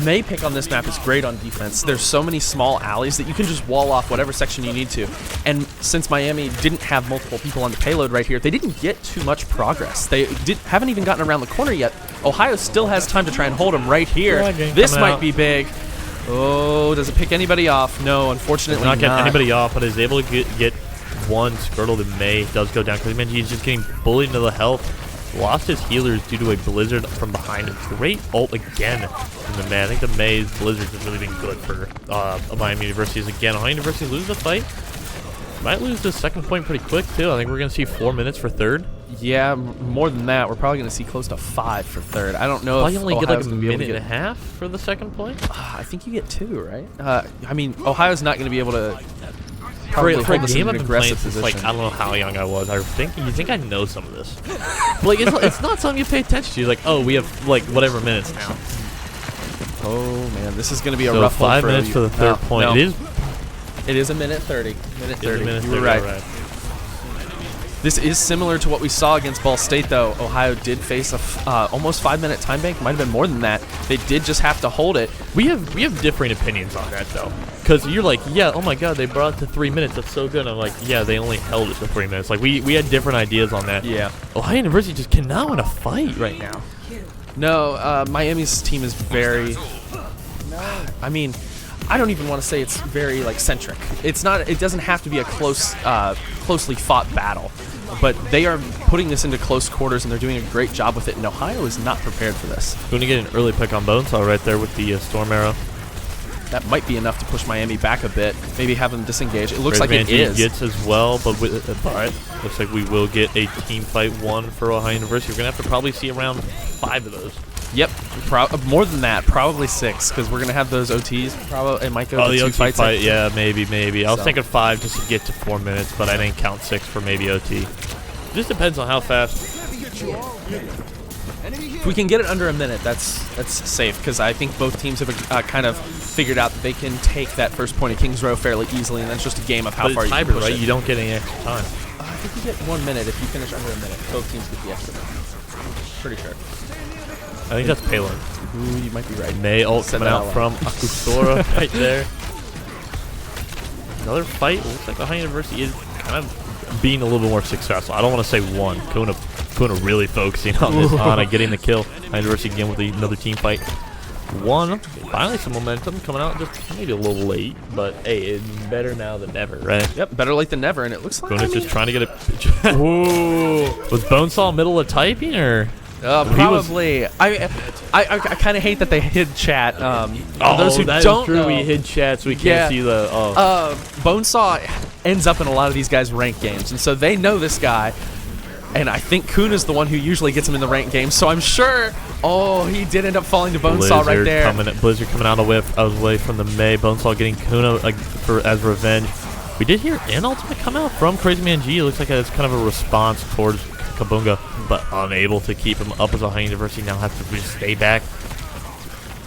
Mei pick on this map is great on defense. There's so many small alleys that you can just wall off whatever section you need to. And since Miami didn't have multiple people on the payload right here, they didn't get too much progress. They haven't even gotten around the corner yet. Ohio still has time to try and hold them right here. This might be big. Oh, does it pick anybody off? No, unfortunately not. Getting anybody off, but is able to get one Skirtle to Mei. Does go down because he's just getting bullied into the health. Lost his healers due to a blizzard from behind him. Great ult again from the Mei. I think the Mei's blizzard has really been good for Miami University's again. Ohio University loses the fight. Might lose the second point pretty quick too. I think we're going to see 4 minutes for third. Yeah, more than that. We're probably going to see close to 5 for third. I don't know if you only get like a minute and a half for the second point. I think you get 2, right? I mean, Ohio's not going to be able to. For a game I've been playing since, like, I don't know how young I was. You think I know some of this. Like, it's not something you pay attention to. Like, oh, we have, like, whatever minutes now. Oh, man, this is going to be a rough 5 minutes for the third point. No. It is a minute 30. Minute 30. You were right. This is similar to what we saw against Ball State, though. Ohio did face a almost 5-minute time bank. Might have been more than that. They did just have to hold it. We have differing opinions on that, though. Because you're like, yeah, oh my god, they brought it to 3 minutes. That's so good. And I'm like, yeah, they only held it to 3 minutes. Like, we had different ideas on that. Yeah. Ohio University just cannot win a fight right now. No, Miami's team is very... I mean, I don't even want to say it's very, like, centric. It's not. It doesn't have to be a closely fought battle. But they are putting this into close quarters, and they're doing a great job with it, and Ohio is not prepared for this. Going to get an early pick on Bonesaw right there with the Storm Arrow. that might be enough to push Miami back a bit. Maybe have them disengage. It looks like Crazy it Man G is. gets as well, but looks like we will get a team fight 1 for Ohio University. We're going to have to probably see around 5 of those. Yep, more than that, probably 6, because we're gonna have those OTs. Probably it might go to the 2 OT fights. fight, yeah, maybe. I was So. thinking 5 just to get to 4 minutes, but I didn't count 6 for maybe OT. Just depends on how fast. If we can get it under a minute, that's safe, because I think both teams have kind of figured out that they can take that first point at Kings Row fairly easily, and then it's just a game of how But far it's you can hybrid, push right? it. You don't get any extra time. I think you get 1 minute if you finish under a minute. Both teams get the extra minute. Pretty sure. I think that's payload. Ooh, you might be right. May ult Said coming that out out from loud. Akusora right there. Another fight. Looks like Ohio University is kind of being a little bit more successful. I don't want to say one. Kuna really focusing on this, on getting the kill. Ohio University again with another team fight. 1. Finally some momentum coming out. Just maybe a little late, but hey, it's better now than never, right? Yep, better late than never, and it looks like Kuna's just trying to get it. Was Bonesaw middle of typing or? probably. I kind of hate that they hid chat. For those who that don't is true. know, We hid chat, so we can't Yeah. see the. Bonesaw ends up in a lot of these guys' ranked games, and so they know this guy. And I think Kuna's the one who usually gets him in the ranked games, so I'm sure. Oh, he did end up falling to Bonesaw right there. Blizzard coming out away from the May. Bonesaw getting Kuna as revenge. We did hear an ultimate come out from Crazy Man G. It looks like it's kind of a response towards Kabunga, but unable to keep him up as Ohio University now has to just stay back.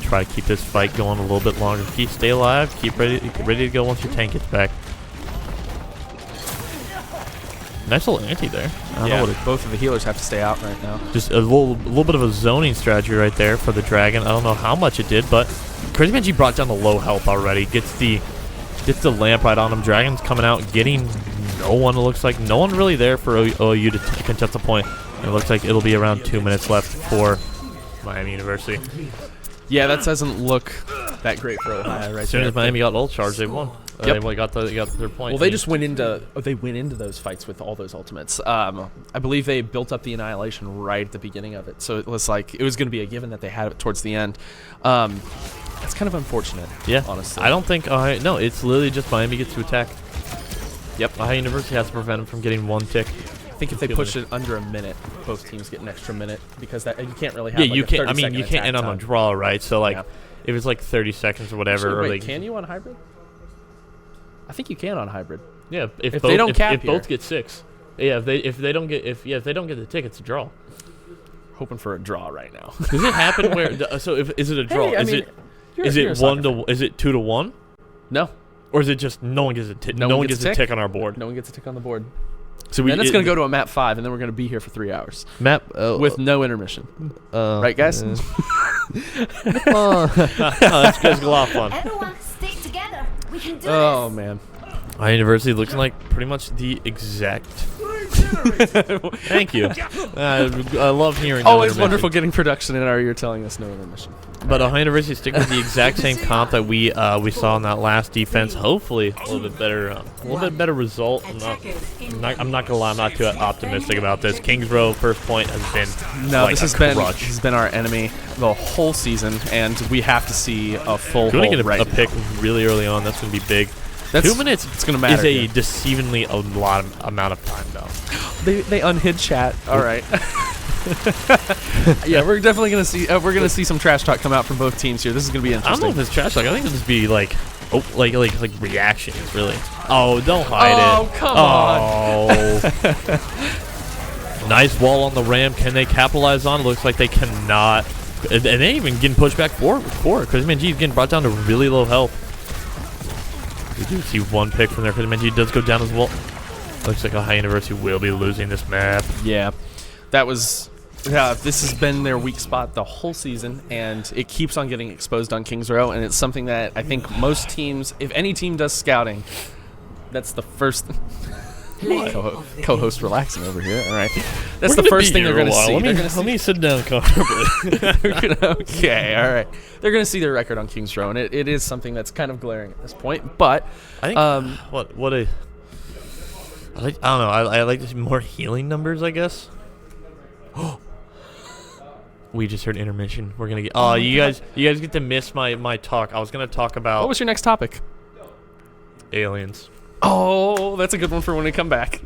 Try to keep this fight going a little bit longer. Stay alive. Keep ready to go once your tank gets back. Nice little anti there. I don't know what both of the healers have to stay out right now. just a little bit of a zoning strategy right there for the Dragon. I don't know how much it did, but Crazy Man G brought down the low health already. Gets the lamp right on him. Dragon's coming out, getting no one. It looks like no one really there for OU to contest the point. And it looks like it'll be around 2 minutes left for Miami University. Yeah, that doesn't look that great for Ohio right As soon there. as Miami got ult charge, they won. Yep. They got their point. Well, they just went into those fights with all those ultimates. I believe they built up the Annihilation right at the beginning of it, so it was like it was going to be a given that they had it towards the end. That's kind of unfortunate. Yeah, honestly. I don't think Ohio. No, it's literally just Miami gets to attack. Yep. Ohio University has to prevent them from getting 1 tick. I think if they push it under a minute, both teams get an extra minute because that you can't really have. Yeah, like you a can't. 30-second You can't attack end on a time. draw, right? So like, Yeah. if it's like 30 seconds or whatever, Actually, or wait, like, can you on hybrid? I think you can on hybrid. yeah, if they both, don't cap if both here. get 6, yeah, if they don't get the tick, it's a draw. Hoping for a draw right now. Does it happen where? So if is it a draw? Hey, I is mean, it you're is a it soccer 1 to? Is it 2 to 1? No, Or is it just no one gets a tick? No one gets a tick on our board. no one gets a tick on the board. So Then it's going to go to a map 5, and then we're going to be here for 3 hours map with no intermission. Right, guys? That's good. A lot of fun. Everyone, stick together. We can do Oh this. man. Our university looking like pretty much the exact. Thank you. I love hearing. no Always intermission. wonderful getting production in our ear telling us no intermission. But Ohio University stick with the exact same comp that we saw in that last defense. Hopefully, a little bit better result. I'm not gonna lie, I'm not too optimistic about this. Kings Row first point has been No, like this has been our enemy the whole season, and we have to see a full. Going to hold get right a pick really early on. That's gonna be big. 2 minutes. It's gonna matter. Is a here. deceivingly a lot of amount of time though. They unhid chat. All right. Yeah, we're definitely gonna see. We're gonna see some trash talk come out from both teams here. This is gonna be I don't know interesting. if it's trash talk. I think it'll just be like, like reactions, really. Oh, don't hide it. Oh, come on. Oh. Nice wall on the ramp. Can they capitalize on it? Looks like they cannot. And they even getting pushed back forward because Manji is getting brought down to really low health. We do see 1 pick from there because Manji does go down as well. Looks like Ohio University will be losing this map. Yeah, that was. Yeah, this has been their weak spot the whole season, and it keeps on getting exposed on Kings Row, and it's something that I think most teams, if any team does scouting, that's the first. Co-host relaxing over here. All right, that's the first thing they're going to see. Let me sit down comfortably. Okay, all right. They're going to see their record on Kings Row, and it is something that's kind of glaring at this point. But I think I don't know. I like to see more healing numbers, I guess. We just heard intermission. We're gonna get. Oh, you guys get to miss my talk. I was gonna talk about What was your next topic? aliens. Oh, that's a good one for when we come back.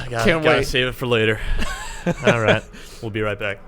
Can't Gotta wait. save it for later. All right, we'll be right back.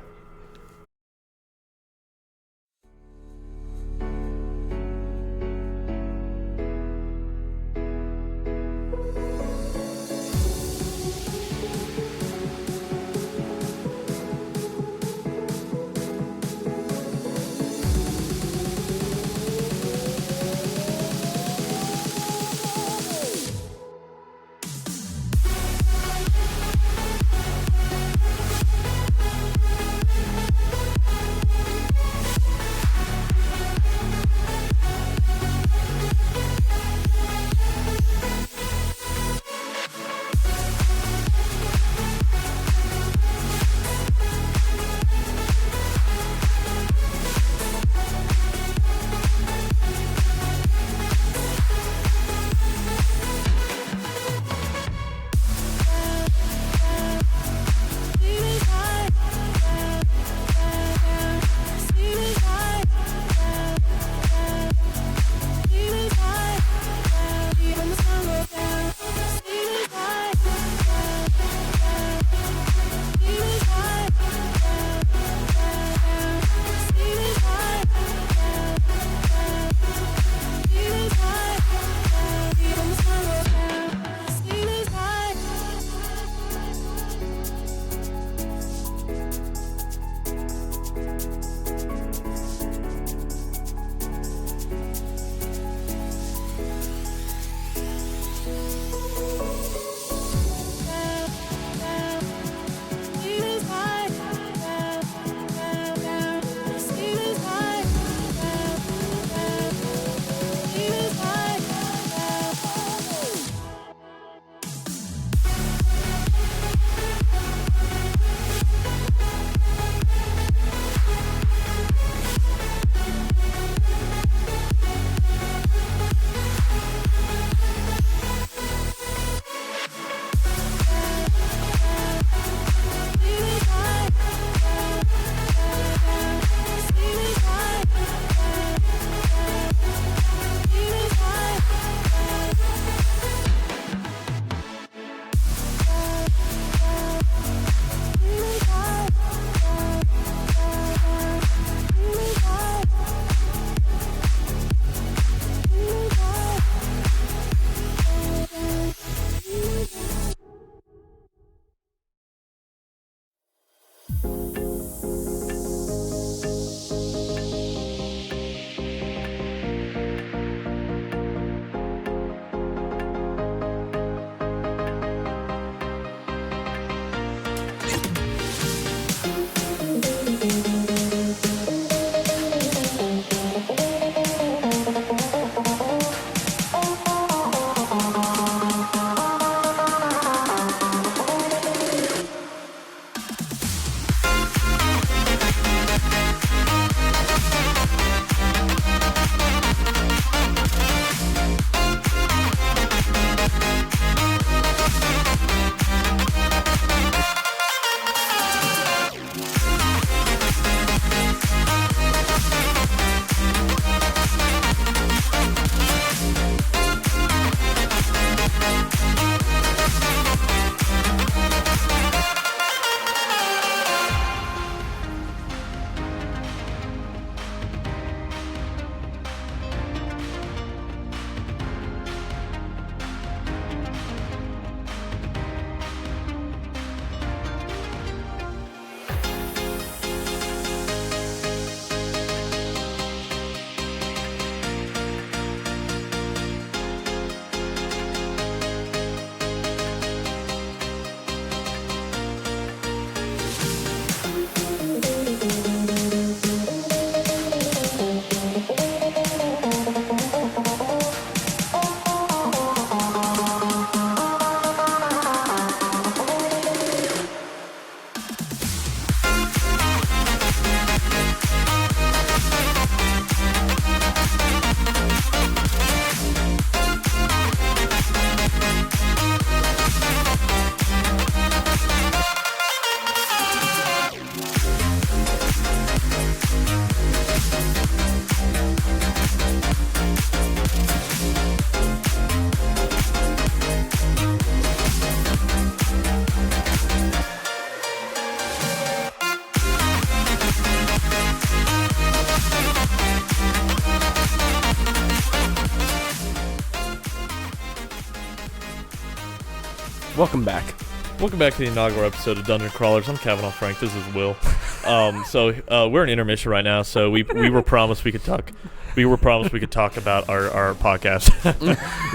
welcome back. Welcome back to the inaugural episode of Dungeon Crawlers. I'm Kavanaugh Frank. This is Will. We're in intermission right now, so we were promised we could talk. We were promised we could talk about our podcast.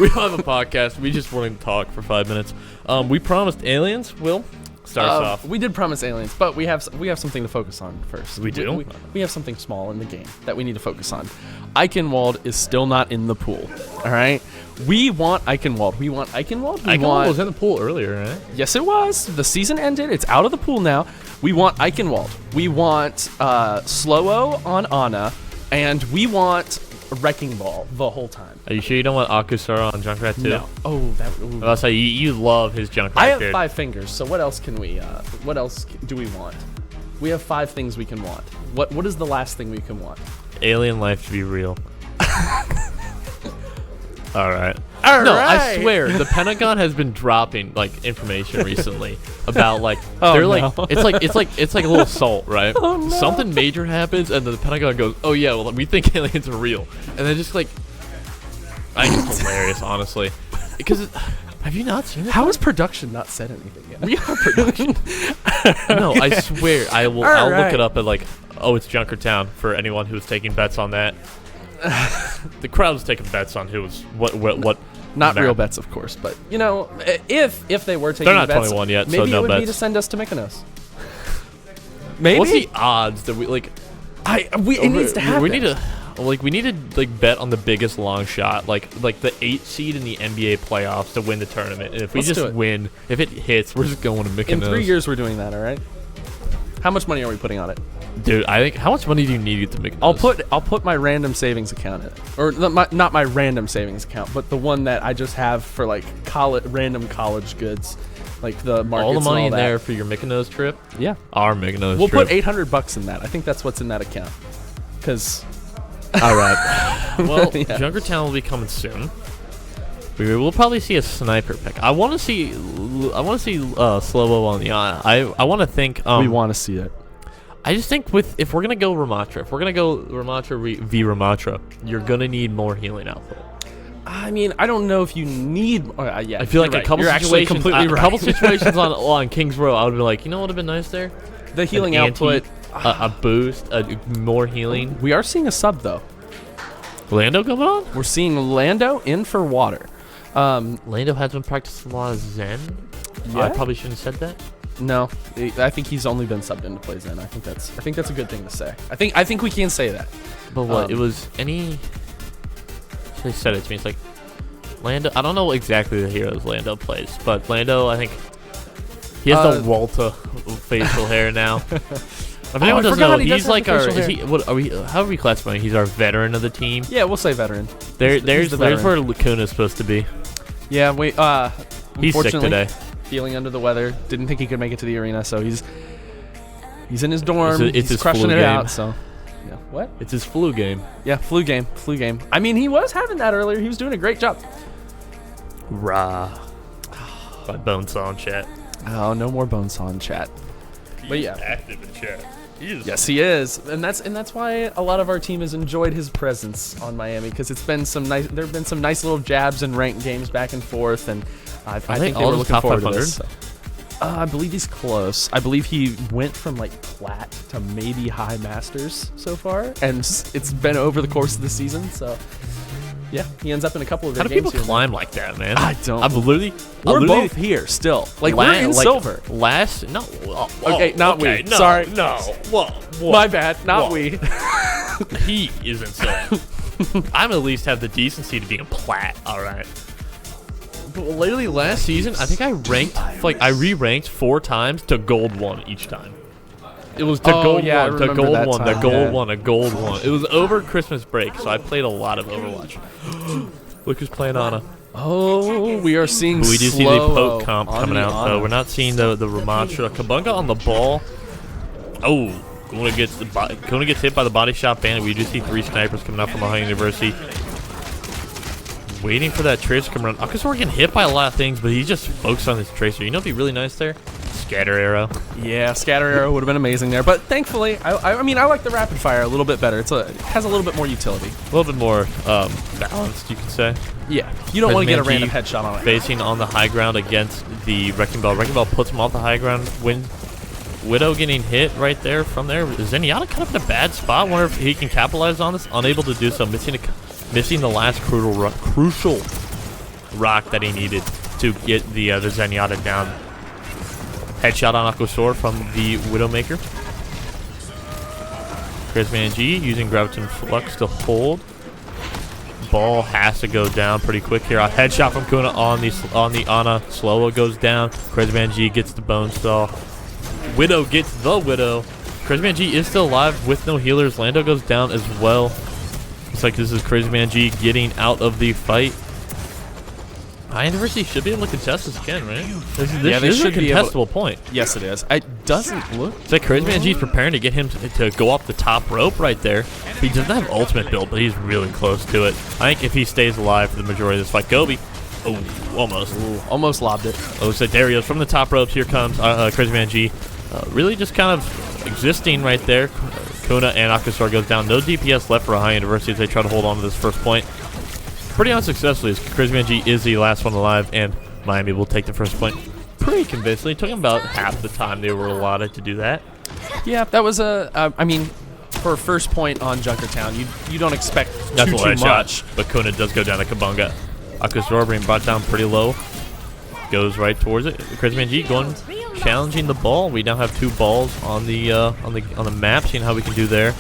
We don't have a podcast. We just want to talk for 5 minutes. We promised aliens. Will start us off. We did promise aliens, but we have something to focus on first. We do? We have something small in the game that we need to focus on. Eichenwald is still not in the pool. All right. We want Eichenwald. We want Eichenwald. Eichenwald was in the pool earlier, right? Yes, it was. The season ended. It's out of the pool now. We want Eichenwald. We want Slow-O on Ana, and we want Wrecking Ball the whole time. Are you sure you don't want Akusara on Junkrat too? No. Oh, that. Ooh. I'll say you love his Junkrat. I have dude. 5 fingers. So what else can we? What else do we want? We have 5 things we can want. What is the last thing we can want? Alien life to be real. All right. No, I swear the Pentagon has been dropping like information recently about like they're like it's like a little assault, right? Oh, no. Something major happens and the Pentagon goes, "Oh yeah, well we think aliens are real," and then just like I think it's hilarious, honestly, because have you not seen it? How has production not said anything yet? We are production. No, I swear I will. I'll look it up at like it's Junkertown for anyone who's taking bets on that. The crowd was taking bets on who was what. Not real bets, of course, but you know, if they were taking they're not bets, 21 yet, maybe so no it would bets. be to send us to Mykonos. Maybe. What's the odds that we like? It needs to happen. We need to bet on the biggest long shot, like the 8th seed in the NBA playoffs to win the tournament. And if we Let's do just it. win, if it hits, we're just going to Mykonos. In 3 years, we're doing that. All right. How much money are we putting on it? Dude, I think how much money do you need to get to Mykonos? I'll put my random savings account in it, or not my random savings account, but the one that I just have for like random college goods, like the markets. All the money and all in that. there for your Mykonos trip. Yeah. Our Mykonos We'll trip. put $800 in that. I think that's what's in that account. Because. All right. Well, Yeah. Junkertown will be coming soon. We will probably see a sniper pick. I want to see Slow-O on the Ana. I want to think. We want to see it. I just think if we're gonna go Ramatra, if we're gonna go Ramatra v Ramatra, you're gonna need more healing output. I mean, I don't know if you need. Yeah, I feel like you're a couple right. You're actually situations, completely a couple right. situations on Kings Row, I would be like, you know what would have been nice there? The healing An output. a boost, more healing. We are seeing a sub though. Lando coming on? We're seeing Lando in for water. Lando has been practicing a lot of Zen. Yeah? I probably shouldn't have said that. No, I think he's only been subbed in to play Zen. I think that's a good thing to say. I think we can say that. But what? It was any. They said it to me. It's like Lando. I don't know exactly the heroes Lando plays, but Lando, I think he has the Walta facial hair now. If anyone doesn't know, he's like our. Is he? What are we? How are we classifying? He's our veteran of the team. Yeah, we'll say veteran. There's where Lacuna's supposed to be. Yeah, we. He's sick today. Feeling under the weather. Didn't think he could make it to the arena, so he's in his dorm. It's he's his crushing flu it game. out. So, yeah. What? It's his flu game. Yeah, flu game. I mean, he was having that earlier. He was doing a great job. Rah. My Bonesaw in chat. Oh, no more Bonesaw in chat. But yeah, active in chat. Yes, he is, and that's why a lot of our team has enjoyed his presence on Miami, because it's been some nice. There have been some nice little jabs and ranked games back and forth, and I think they were looking forward to this. So. I believe he's close. I believe he went from like plat to maybe high masters so far, and it's been over the course of the season. So yeah, he ends up in a couple of their How do games people climb like that, man? I don't. I'm literally. We're both here still. Like we're in silver. Okay, not we. No, Sorry. No. Whoa. My bad. Not we. He is in silver. I'm at least have the decency to be a plat. All right. But literally last season, I think I re-ranked 4 times to gold 1 each time. It was to gold 1, to gold 1, to gold 1, to gold 1. It was over Christmas break, so I played a lot of Overwatch. Look who's playing Ana. Oh, we are seeing. But we do see the poke comp coming out, though. We're not seeing the Ramatra. Kabunga on the ball. Oh, Kuna gets hit by the body shot bandit. We do see 3 snipers coming out from Ohio University. Waiting for that tracer to come around. Akasor getting hit by a lot of things, but he just focused on his tracer. You know what'd be really nice there? scatter arrow. Yeah, scatter arrow would have been amazing there, but thankfully, I mean, I like the rapid fire a little bit better. It has a little bit more utility. A little bit more balanced, you could say. Yeah, you don't want to get a random headshot on it. Facing on the high ground against the Wrecking Ball. Wrecking Ball puts him off the high ground. Widow getting hit right there from there. Zenyatta kind of in a bad spot. Wonder if he can capitalize on this. Unable to do so. Missing the last crucial rock that he needed to get the Zenyatta down. Headshot on Aquasaur from the Widowmaker. Crazyman G using Graviton Flux to hold. Ball has to go down pretty quick here. A headshot from Kuna on the Ana. Slowa goes down. Crazyman G gets the Bone Saw. Widow gets the Widow. Crazyman G is still alive with no healers. Lando goes down as well. Looks like this is Crazyman G getting out of the fight. High University should be able to contest this again, right? This is a contestable point. Yes, it is. It doesn't look... It's like Crazyman G is preparing to get him to go off the top rope right there. He doesn't have ultimate build, but he's really close to it. I think if he stays alive for the majority of this fight, Gobi. Oh, almost. Ooh, almost lobbed it. Oh, so there he is from the top ropes. Here comes Crazyman G. Really just kind of existing right there. Kuna and Aquasaur goes down. No DPS left for a High University as they try to hold on to this first point. Pretty unsuccessfully as Crazyman G is the last one alive, and Miami will take the first point pretty convincingly. It took them about half the time they were allotted to do that. Yeah, that was I mean, for a first point on Junkertown, you don't expect too much. But Kuna does go down to Kabunga. Aquasaur being brought down pretty low. Goes right towards it. Crazyman G going challenging the ball. We now have 2 balls on the map, seeing how we can do there.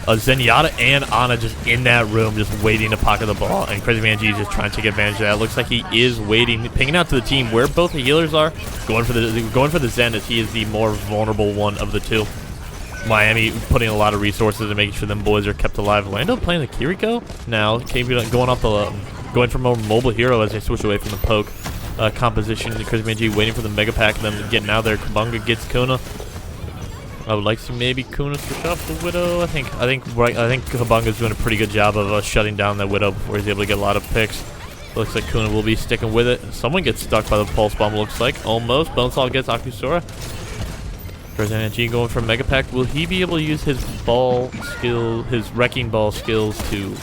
Zenyatta and Ana just in that room, just waiting to pocket the ball, and Crazyman G is just trying to take advantage of that. Looks like he is waiting, pinging out to the team where both the healers are, going for the Zen as he is the more vulnerable one of the two. Miami putting a lot of resources and making sure them boys are kept alive. Lando playing the Kiriko now, going from a mobile hero as they switch away from the poke composition. Crazyman G waiting for the Mega Pack, and then getting out there. Kabunga gets Kuna. I would like to maybe Kuna switch off the Widow. I think Kabunga's doing a pretty good job of shutting down that Widow before he's able to get a lot of picks. Looks like Kuna will be sticking with it. Someone gets stuck by the Pulse Bomb, looks like. Almost. Bonesaw gets Akusora. Crazyman G going for Mega Pack. Will he be able to use his Wrecking Ball skills to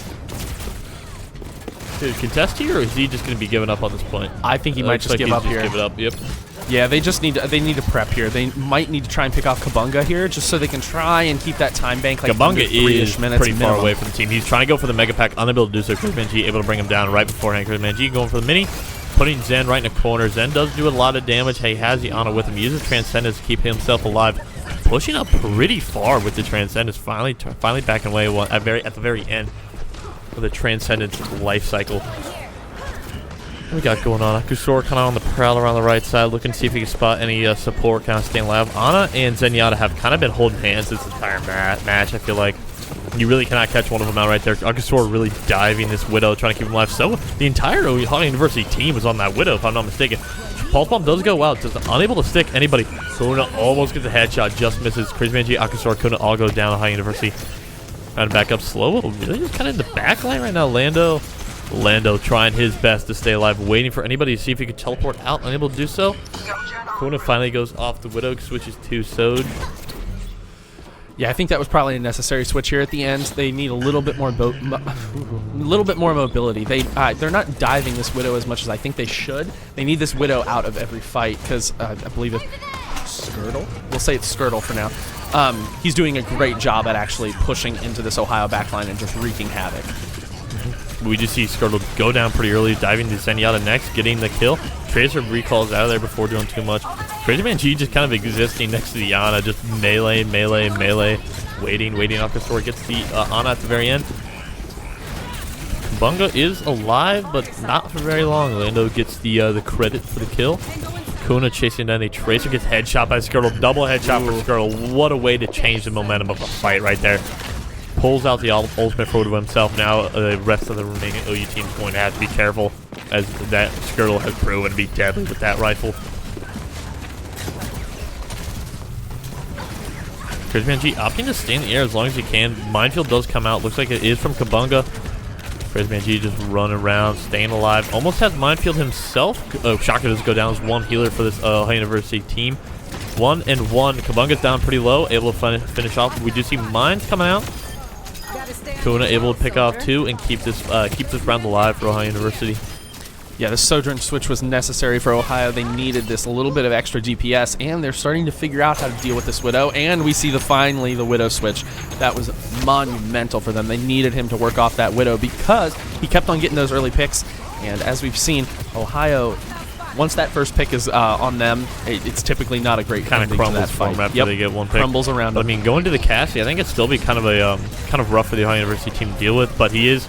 contest here, or is he just going to be giving up on this point? I think he might just give up here. Give it up, yep. Yeah, they need to prep here. They might need to try and pick off Kabunga here, just so they can try and keep that time bank like Kabunga is pretty far away from the team. He's trying to go for the Mega Pack, unable to do so. Crazyman G able to bring him down right beforehand. Crazyman G going for the mini, putting Zen right in the corner. Zen does do a lot of damage. He has the Ana with him. He uses Transcendence to keep himself alive. Pushing up pretty far with the Transcendence. Finally backing away at the very end of the Transcendence life cycle. What we got going on? Akusor kind of on the prowl around the right side, looking to see if he can spot any support kind of staying alive. Ana and Zenyatta have kind of been holding hands this entire match. I feel like you really cannot catch one of them out right there. Akusor really diving this Widow, trying to keep him alive. So the entire Hana University team was on that Widow, if I'm not mistaken. Pulse Bomb does go out, just unable to stick anybody. Kuna almost gets a headshot, just misses. Crazyman G, Akusor, Kuna all go down to Hana University. Trying to back up slow. Really just kind of in the back line right now. Lando trying his best to stay alive, waiting for anybody to see if he could teleport out, unable to do so. Kuna finally goes off the Widow, switches to Sode. Yeah, I think that was probably a necessary switch here at the end. They need a little bit more mobility. They're not diving this Widow as much as I think they should. They need this Widow out of every fight because I believe it's Skirtle. We'll say it's Skirtle for now. He's doing a great job at actually pushing into this Ohio backline and just wreaking havoc. We just see Skirtle go down pretty early, diving to Zenyatta next, getting the kill. Tracer recalls out of there before doing too much. Crazyman G just kind of existing next to the Ana, just melee, waiting off the sword, gets the Ana at the very end. Kabunga is alive, but not for very long. Lando gets the credit for the kill. Kuna chasing down a Tracer, gets headshot by Skirtle, double headshot for Skirtle. What a way to change the momentum of the fight right there. Pulls out the ultimate forward of himself. Now the rest of the remaining OU team is going to have to be careful, as that Skirtle has proven to be deadly with that rifle. Crazyman G opting to stay in the air as long as he can. Minefield does come out. Looks like it is from Kabunga. Crazyman G just running around, staying alive. Almost has Minefield himself. Oh, Shaka does go down as one healer for this High University team. 1-1. Kabunga's down pretty low, able to finish off. We do see mines coming out. Kuna able to pick off 2 and keep this round alive for Ohio University. Yeah, the Sojourn switch was necessary for Ohio. They needed this a little bit of extra DPS, and they're starting to figure out how to deal with this Widow. And we see finally the Widow switch. That was monumental for them. They needed him to work off that Widow because he kept on getting those early picks. And as we've seen, Ohio, once that first pick is on them, it's typically not a great kind of crumbles for them after they get one pick. Crumbles around. But, I mean, going to the Cassie, I think it'd still be kind of rough for the Ohio University team to deal with. But he is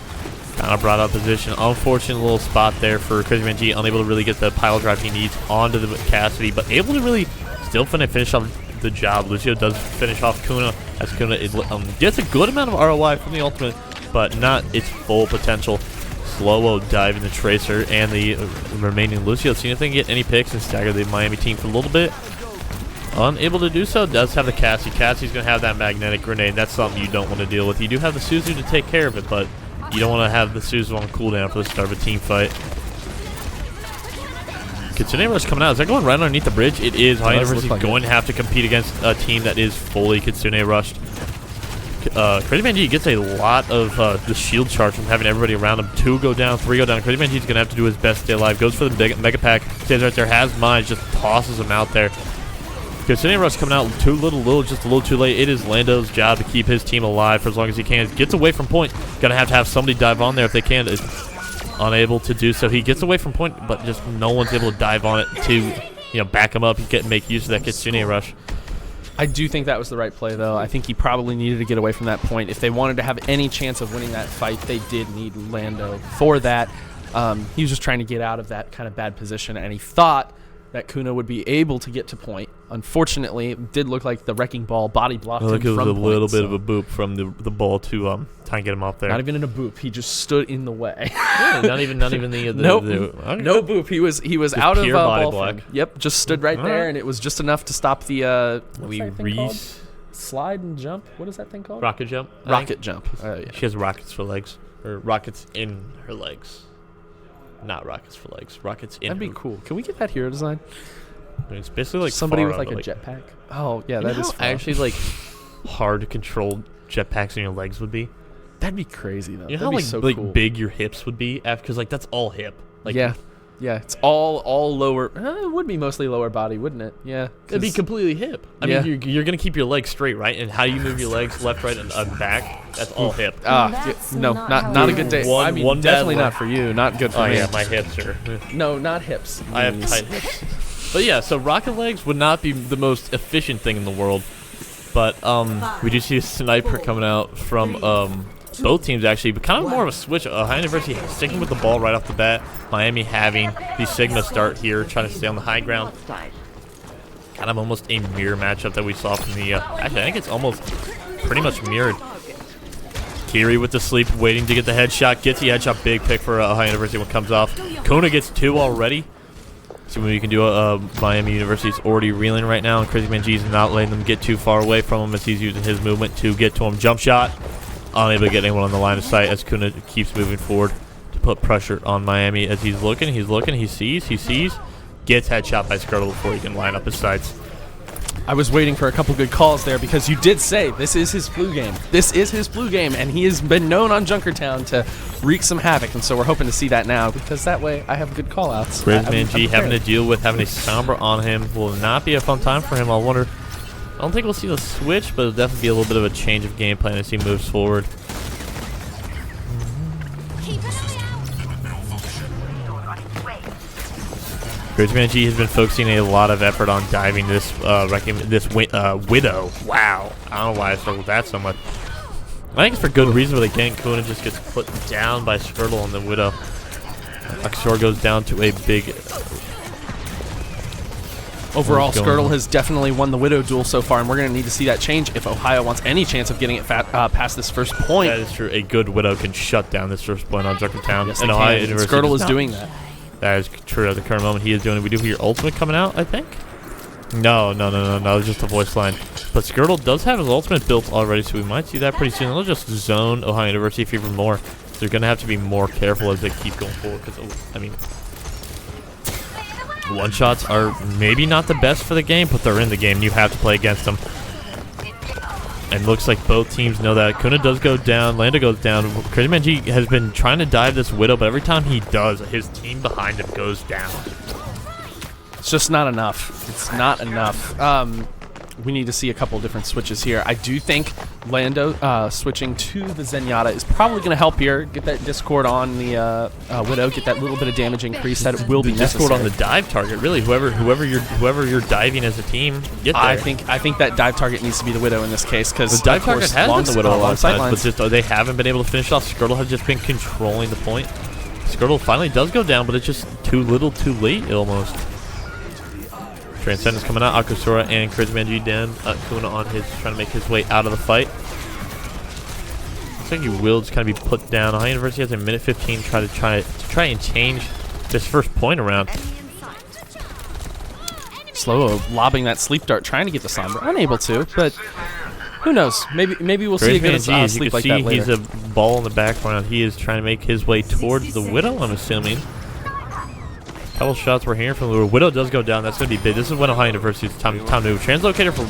kind of brought up position. Unfortunate little spot there for Crazy Man G, unable to really get the pile drive he needs onto the Cassidy, but able to really still finish off the job. Lucio does finish off Kuna, as Kuna gets a good amount of ROI from the ultimate, but not its full potential. Slow-o diving the Tracer and the remaining Lucio, seeing if they can get any picks and stagger the Miami team for a little bit. Unable to do so, does have the Cassie. Cassie's going to have that magnetic grenade. That's something you don't want to deal with. You do have the Suzu to take care of it, but you don't want to have the Suzu on cooldown for the start of a team fight. Kitsune Rush coming out. Is that going right underneath the bridge? It is. Ohio University is going to have to compete against a team that is fully Kitsune Rushed. Crazy Man G gets a lot of the shield charge from having everybody around him. 2 go down, 3 go down. Crazy Man G is going to have to do his best to stay alive. Goes for the Mega Pack. Stays right there. Has mines. Just tosses him out there. Kitsune Rush coming out just a little too late. It is Lando's job to keep his team alive for as long as he can. Gets away from point. Gonna have to have somebody dive on there if they can. Is unable to do so. He gets away from point, but just no one's able to dive on it to, back him up. Make use of that Kitsune Rush. I do think that was the right play, though. I think he probably needed to get away from that point. If they wanted to have any chance of winning that fight, they did need Lando for that. He was just trying to get out of that kind of bad position, and he thought that Kuna would be able to get to point. Unfortunately, it did look like the wrecking ball body blocked him from point. It was a little bit of a boop from the ball to try and get him off there. Not even in a boop. He just stood in the way. Really? Not even the nope. Okay. No boop. He was just out of body ball block. Yep, just stood right there, and it was just enough to stop the slide and jump. What is that thing called? Rocket jump. Rocket jump. Yeah. She has rockets for legs, or rockets in her legs. Not rockets for legs. Rockets in. That'd be cool. Can we get that hero design? I mean, it's basically like somebody with like a jetpack. Oh yeah, that is actually like hard to control jetpacks in your legs would be. That'd be crazy though. You know how so like cool. big your hips would be after, because like that's all hip. Like yeah, it's all lower. It would be mostly lower body, wouldn't it? Yeah, it'd be completely hip. I mean, you're gonna keep your legs straight, right? And how you move your legs, left, right, and back. That's all hip. No, not a good day. I mean, definitely not for you. Not good for me. Oh yeah, my hips are. No, not hips. I have tight hips. But yeah, so rocket legs would not be the most efficient thing in the world. But we do see a sniper coming out from both teams actually, but kind of more of a switch. Ohio University sticking with the ball right off the bat. Miami having the Sigma start here, trying to stay on the high ground. Kind of almost a mirror matchup that we saw from the. Actually, I think it's almost pretty much mirrored. Kiri with the sleep, waiting to get the headshot. Gets the headshot. Big pick for Ohio University when it comes off. Kona gets 2 already. See what we can do. Miami University is already reeling right now, and Crazy Man G is not letting them get too far away from him as he's using his movement to get to him. Jump shot. Unable to get anyone on the line of sight as Kuna keeps moving forward to put pressure on Miami as he's looking, he sees, gets headshot by Skirtle before he can line up his sights. I was waiting for a couple good calls there because you did say this is his flu game. This is his flu game, and he has been known on Junkertown to wreak some havoc, and so we're hoping to see that now because that way I have good call-outs. Crazy Man G having to deal with having a Sombra on him will not be a fun time for him. I don't think we'll see the switch, but it'll definitely be a little bit of a change of game plan as he moves forward. Crazy Man G has been focusing a lot of effort on diving this Widow. Wow. I don't know why I struggled with that so much. I think it's for good reason, but again, Kuna just gets put down by Skirtle on the Widow. Akshor goes down to a big... Overall, Skirtle has definitely won the Widow duel so far, and we're going to need to see that change if Ohio wants any chance of getting it past this first point. That is true. A good Widow can shut down this first point on Junkertown. Yes, and Ohio University Skirtle is doing that. That is true at the current moment. He is doing it. We do hear ultimate coming out, I think. No. It's just a voice line. But Skirtle does have his ultimate built already, so we might see that pretty soon. They'll just zone Ohio University if even more. They're going to have to be more careful as they keep going forward. Because, I mean, One-shots are maybe not the best for the game, but they're in the game. You have to play against them. And looks like both teams know that. Kuna does go down. Lando goes down. Crazy Man G has been trying to dive this Widow, but every time he does, his team behind him goes down. It's just not enough. It's not enough. We need to see a couple different switches here. I do think Lando switching to the Zenyatta is probably going to help here. Get that Discord on the Widow. Get that little bit of damage increase that it will be necessary. Discord on the dive target. Really, whoever you're diving as a team, get there. I think that dive target needs to be the Widow in this case because the dive target has been the Widow a lot of times, but just they haven't been able to finish off. Skirtle has just been controlling the point. Skirtle finally does go down, but it's just too little, too late almost. Transcendence coming out, Akusura and Crazy Man G down. Kuna on his trying to make his way out of the fight. Looks like he will just kind of be put down. Ohio University has a minute 15 to try and change this first point around. Slow lobbing that sleep dart, trying to get the Sombra. Unable to, but who knows? Maybe we'll see a good sleep like that later. He's a ball in the background. He is trying to make his way towards the Widow, I'm assuming. Couple shots we're hearing from the Widow does go down. That's going to be big. This is when Ohio University's time to move. Translocator for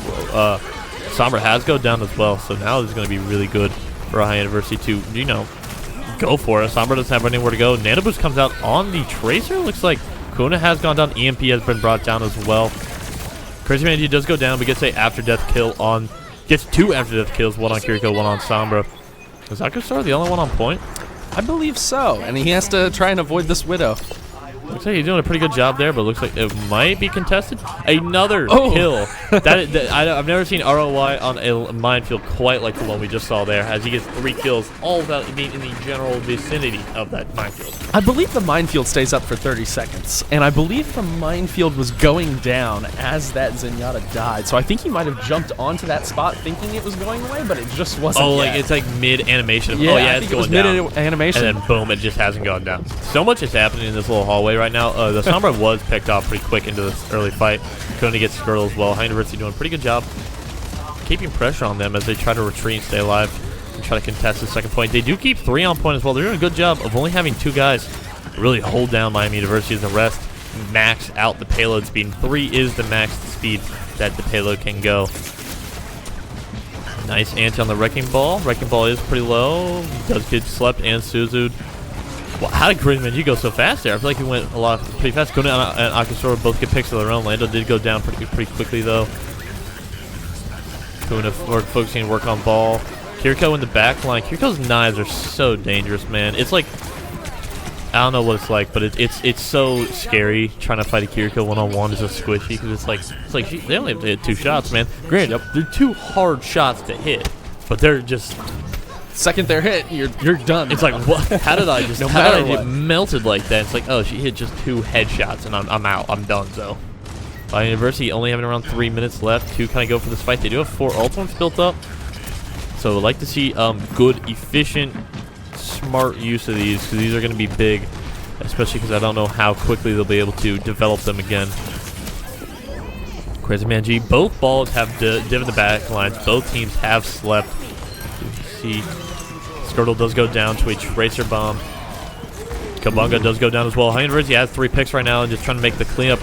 Sombra has go down as well, so now it's going to be really good for Ohio University to, go for it. Sombra doesn't have anywhere to go. Nano Boost comes out on the Tracer. Looks like Kuna has gone down. EMP has been brought down as well. Crazy Man G does go down, but gets a after-death kill on... Gets two after-death kills, one on Kiriko, one on Sombra. Is Akusar the only one on point? I believe so, and he has to try and avoid this Widow. Looks like he's doing a pretty good job there, but looks like it might be contested. Another kill. I've never seen ROI on a minefield quite like the one we just saw there, as he gets 3 kills, all without being in the general vicinity of that minefield. I believe the minefield stays up for 30 seconds, and I believe the minefield was going down as that Zenyatta died, so I think he might have jumped onto that spot thinking it was going away, but it just wasn't yet. It's like mid-animation. Yeah, it's going down. Mid-animation. And then boom, it just hasn't gone down. So much is happening in this little hallway right now. The Sombra was picked off pretty quick into this early fight. Going to get Skirtle as well. High University doing a pretty good job keeping pressure on them as they try to retreat and stay alive and try to contest the second point. They do keep 3 on point as well. They're doing a good job of only having 2 guys really hold down Miami University, as the rest max out the payload speed. 3 is the max speed that the payload can go. Nice anti on the Wrecking Ball. Wrecking Ball is pretty low. Does get slept and Suzu'd. Well, how did Crazy Man G go so fast there? I feel like he went pretty fast. Kuna and Akusura both get picks of their own. Lando did go down pretty quickly, though. Kuna focusing to work on ball. Kiriko in the back line. Kiriko's knives are so dangerous, man. It's like, I don't know what it's like, but it's so scary trying to fight a Kiriko one-on-one as a squishy, because it's like they only have to hit 2 shots, man. Granted, they're 2 hard shots to hit, but they're just... Second they're hit, you're done. It's like, what? How did I just get melted like that? It's like, oh, she hit just 2 headshots and I'm out. I'm done. So, University only having around 3 minutes left to kind of go for this fight. They do have 4 ultimates built up, so I'd like to see good, efficient, smart use of these, because these are going to be big, especially because I don't know how quickly they'll be able to develop them again. Crazy Man G, both balls have div in the back lines. Both teams have slept. You see, Skirtle does go down to a Tracer Bomb. Kabunga does go down as well. High University has 3 picks right now and just trying to make the cleanup.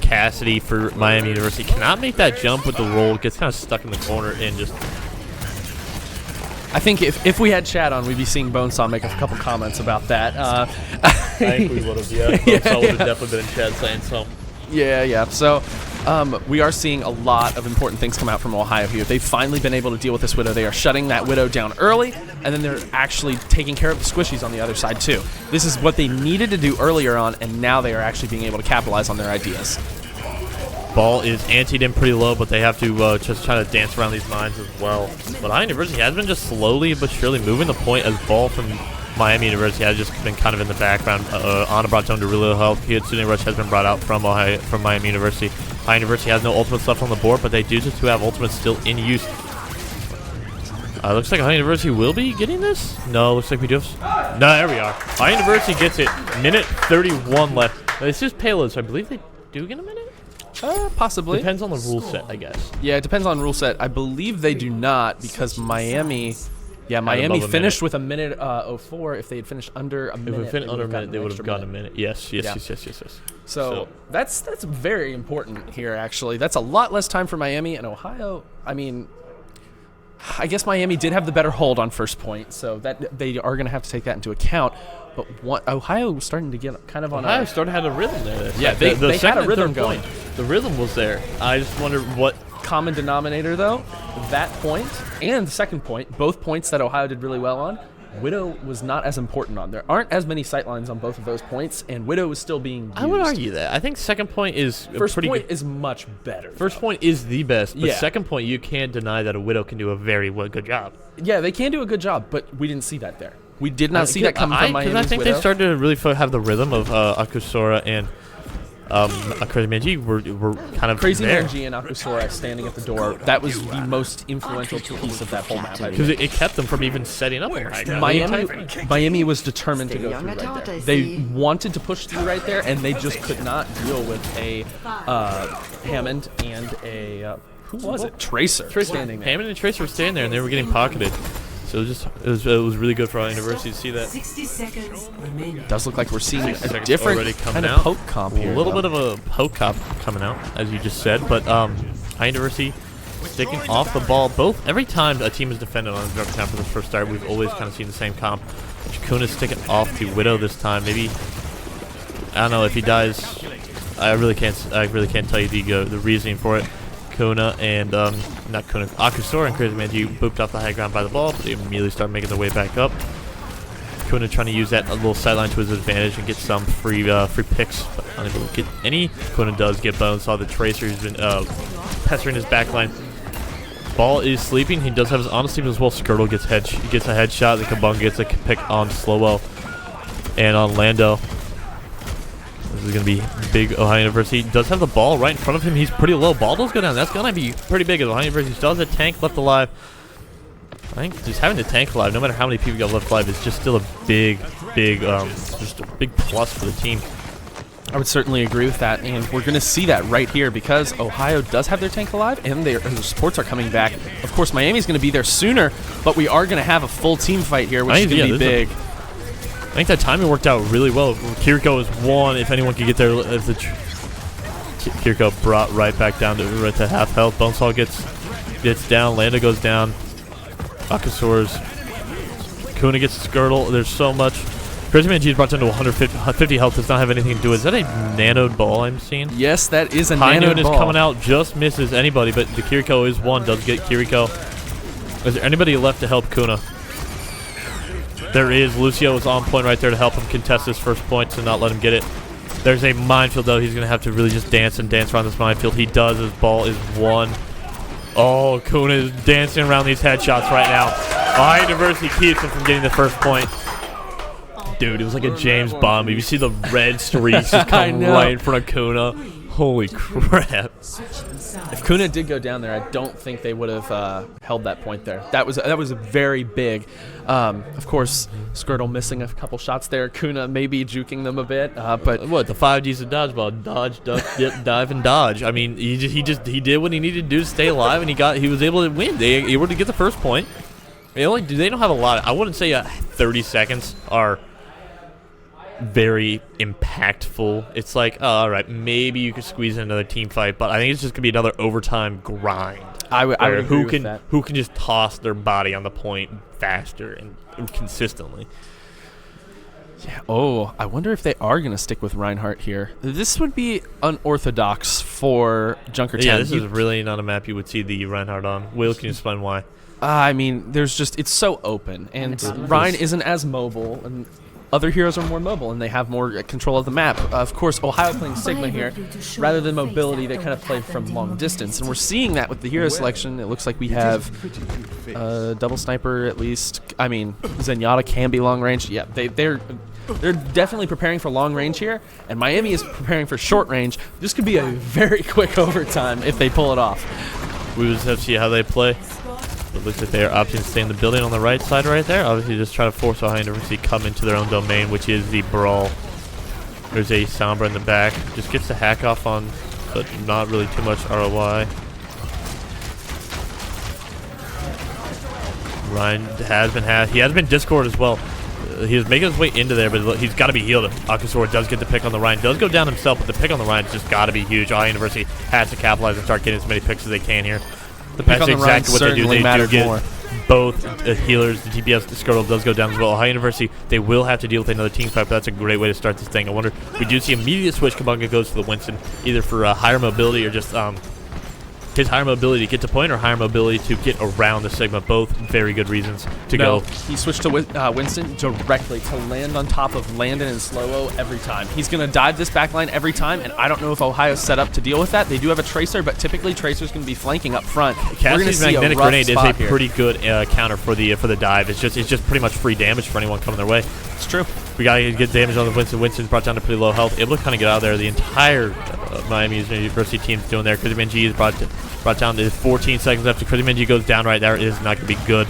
Cassidy for Miami University cannot make that jump with the roll. Gets kind of stuck in the corner and just... I think if we had chat on, we'd be seeing Bonesaw make a couple comments about that. I think we would have, yeah. Bonesaw would have definitely been in chat saying something. Yeah. So we are seeing a lot of important things come out from Ohio here. They've finally been able to deal with this Widow. They are shutting that Widow down early, and then they're actually taking care of the squishies on the other side too. This is what they needed to do earlier on, and now they are actually being able to capitalize on their ideas. Ball is antied in pretty low, but they have to just try to dance around these mines as well. But High University has been just slowly but surely moving the point, as Ball from Miami University has just been kind of in the background. Anna brought down to really help. Kitsune Rush has been brought out from Miami University. High University has no ultimates left on the board, but they do just have ultimates still in use. Looks like High University will be getting this. No, looks like we do have... No, there we are. High University gets it. Minute 31 left. This is payload, so I believe they do get a minute? Possibly. Depends on the rule set, I guess. Yeah, it depends on rule set. I believe they do not, because Miami Yeah, had Miami above a finished minute. with a minute 04. If they had finished under a If minute, we finished under a minute, they would have gotten a minute. minute. Yes. Yeah. Yes. So that's very important here, actually. That's a lot less time for Miami and Ohio. I mean, I guess Miami did have the better hold on first point, so that they are going to have to take that into account. But Ohio was starting to get kind of on Ohio started had a rhythm there. Yeah, they had a second and rhythm third going. point, the rhythm was there. I just wonder what common denominator, though, that point and the second point, both points that Ohio did really well on, Widow was not as important on. There aren't as many sight lines on both of those points, and Widow is still being used. I would argue that. I think second point is First pretty point good. is much better. First point is the best, but Yeah. second point you can't deny that a Widow can do a very good job. Yeah, they can do a good job, but we didn't see that there. We did not see that coming from Miami's Because I think Widow. they started to really have the rhythm of Akusora and Crazy Manji were kind of Crazy there. Manji and Akusora standing at the door. That was the most influential piece of that whole map. I Because think. it kept them from even setting up on high ground. Miami was determined to go through right there. They wanted to push through right there, and they just could not deal with a Hammond and a who was it? Tracer standing there. Hammond and Tracer were standing there, and they were getting pocketed. So it was really good for our university to see that. 60 seconds remaining. Does look like we're seeing a Seconds different already coming kind of out. poke comp A here. little bit of a poke comp coming out, as you just said, but high university sticking off the ball. Every time a team is defended on the time for the first start, we've always kind of seen the same comp. Kuna's sticking off to Widow this time. Maybe I don't know if he dies. I really can't tell you the reasoning for it. Kuna and not Kuna, Akusora and Crazy Manji booped off the high ground by the ball, but they immediately start making their way back up. Kuna trying to use that little sideline to his advantage and get some free picks, but unable to get any. Kuna does get boned. Saw the Tracer who's been pestering his backline. Ball is sleeping. He does have his on sleep as well. Skirtle gets a headshot. The Kabung gets a pick on Slowell and on Lando. This is going to be big. Ohio University does have the ball right in front of him. He's pretty low. Ball does go down. That's going to be pretty big. Ohio University still has a tank left alive. I think just having the tank alive, no matter how many people you got left alive, is just still a big plus for the team. I would certainly agree with that, and we're going to see that right here because Ohio does have their tank alive, and their supports are coming back. Of course, Miami's going to be there sooner, but we are going to have a full team fight here, which is going to be big. I think that timing worked out really well. Kiriko is one. If anyone could get there, Kiriko brought right back down to half health. Bonesaw gets down. Landa goes down. Akusora's Kuna gets Skirtle. There's so much. Crazy Man G is brought down to 150 health. Does not have anything to do. Is that a nanoed ball I'm seeing? Yes, that is a High nanoed noon ball. is coming out. Just misses anybody, but the Kiriko is one. Does get Kiriko. Is there anybody left to help Kuna? There is. Lucio is on point right there to help him contest his first point to not let him get it. There's a minefield, though. He's going to have to really just dance around this minefield. He does. His ball is one. Oh, Kuna is dancing around these headshots right now. Ohio University keeps him from getting the first point. Dude, it was like a James Bond. You see the red streaks just come right in front of Kuna. Holy crap. If Kuna did go down there, I don't think they would have held that point there. That was very big. Of course, Skirtle missing a couple shots there. Kuna maybe juking them a bit, but What, the 5 Ds of dodgeball? Dodge, duck, dip, dive, and dodge. I mean, he did what he needed to do to stay alive, and he was able to win. They were able to get the first point. They don't have a lot. I wouldn't say 30 seconds are very impactful. It's like, oh, all right, maybe you could squeeze in another team fight, but I think it's just gonna be another overtime grind. I would agree with that. Who can just toss their body on the point faster and consistently. Yeah. Oh, I wonder if they are going to stick with Reinhardt here. This would be unorthodox for Junker 10. Yeah, this is really not a map you would see the Reinhardt on. Will, can you explain why? I mean, it's so open, and Ryan isn't as mobile, and other heroes are more mobile, and they have more control of the map. Of course, Ohio playing Sigma here. Rather than mobility, they kind of play from long distance, and we're seeing that with the hero selection. It looks like we have double sniper at least. I mean, Zenyatta can be long range. Yeah, they're definitely preparing for long range here, and Miami is preparing for short range. This could be a very quick overtime if they pull it off. We will just have to see how they play. It looks like they are opting to stay in the building on the right side right there. Obviously, just try to force Ohio University to come into their own domain, which is the brawl. There's a Sombra in the back. Just gets the hack off on, but not really too much ROI. Ryan he has been Discord as well. He is making his way into there, but he's got to be healed. Akasor does get the pick on the Ryan. Does go down himself, but the pick on the Ryan's just got to be huge. Ohio University has to capitalize and start getting as many picks as they can here. The pick on the Ryan certainly mattered more. Both healers, the TPS, the Skirtle does go down as well. Ohio University, they will have to deal with another team fight, but that's a great way to start this thing. I wonder, we do see immediate switch. Kabunga goes to the Winston, either for higher mobility or just his higher mobility to get to point or higher mobility to get around the Sigma. Both very good reasons to go. He switched to Winston directly to land on top of Landon and Slow-O every time. He's going to dive this backline every time, and I don't know if Ohio's set up to deal with that. They do have a Tracer, but typically Tracer's going to be flanking up front. Cassie's magnetic grenade is a pretty good counter for the dive. It's just pretty much free damage for anyone coming their way. It's true. We got to get damage on the Winston. Winston's brought down to pretty low health, able to kind of get out of there. The entire Miami University team's doing there. Chrisman G is brought down to 14 seconds after Chrisman G goes down right there. It is not going to be good.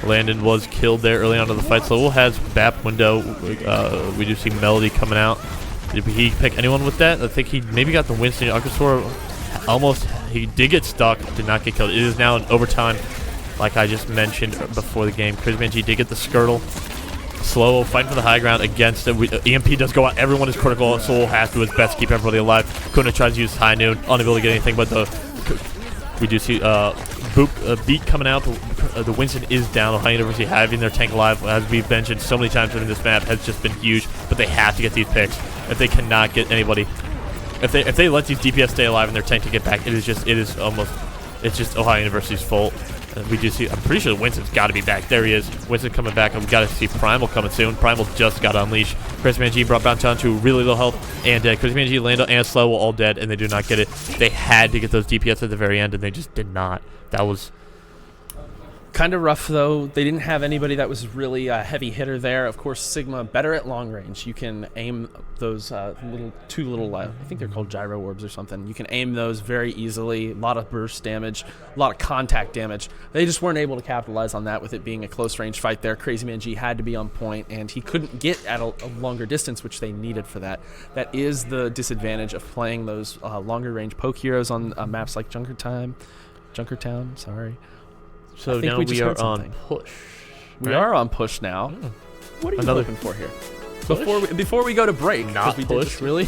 Landon was killed there early on in the fight. Slow has BAP window. We do see Melody coming out. Did he pick anyone with that? I think he maybe got the Winston. Akasor almost, he did get stuck, did not get killed. It is now in overtime, like I just mentioned before the game. Chrisman G did get the Skirtle. Slow fighting for the high ground against it. EMP does go out. Everyone is critical. Soul has to do his best to keep everybody alive. Kuna tries to use high noon, unable to get anything, but we do see Beat coming out. The Winston is down. Ohio University having their tank alive, as we've mentioned so many times during this map, has just been huge. But they have to get these picks. If they cannot get anybody, if they let these DPS stay alive and their tank to get back, it's just Ohio University's fault. We do see, I'm pretty sure Winston's got to be back. There he is. Winston coming back, and we got to see Primal coming soon. Primal just got unleashed. Chris Manji brought down to really low health and dead. Chris Manji, Lando, and Slow all dead, and they do not get it. They had to get those DPS at the very end, and they just did not. That was kind of rough, though. They didn't have anybody that was really a heavy hitter there. Of course, Sigma better at long range. You can aim those two little I think they're called gyro orbs or something. You can aim those very easily. A lot of burst damage, a lot of contact damage. They just weren't able to capitalize on that with it being a close range fight there. Crazy Man G had to be on point, and he couldn't get at a longer distance, which they needed for that. That is the disadvantage of playing those longer range poke heroes on maps like Junkertown. Sorry. So now we are on push. We are on push now. What are you looking for here? Before we go to break. Not push, really?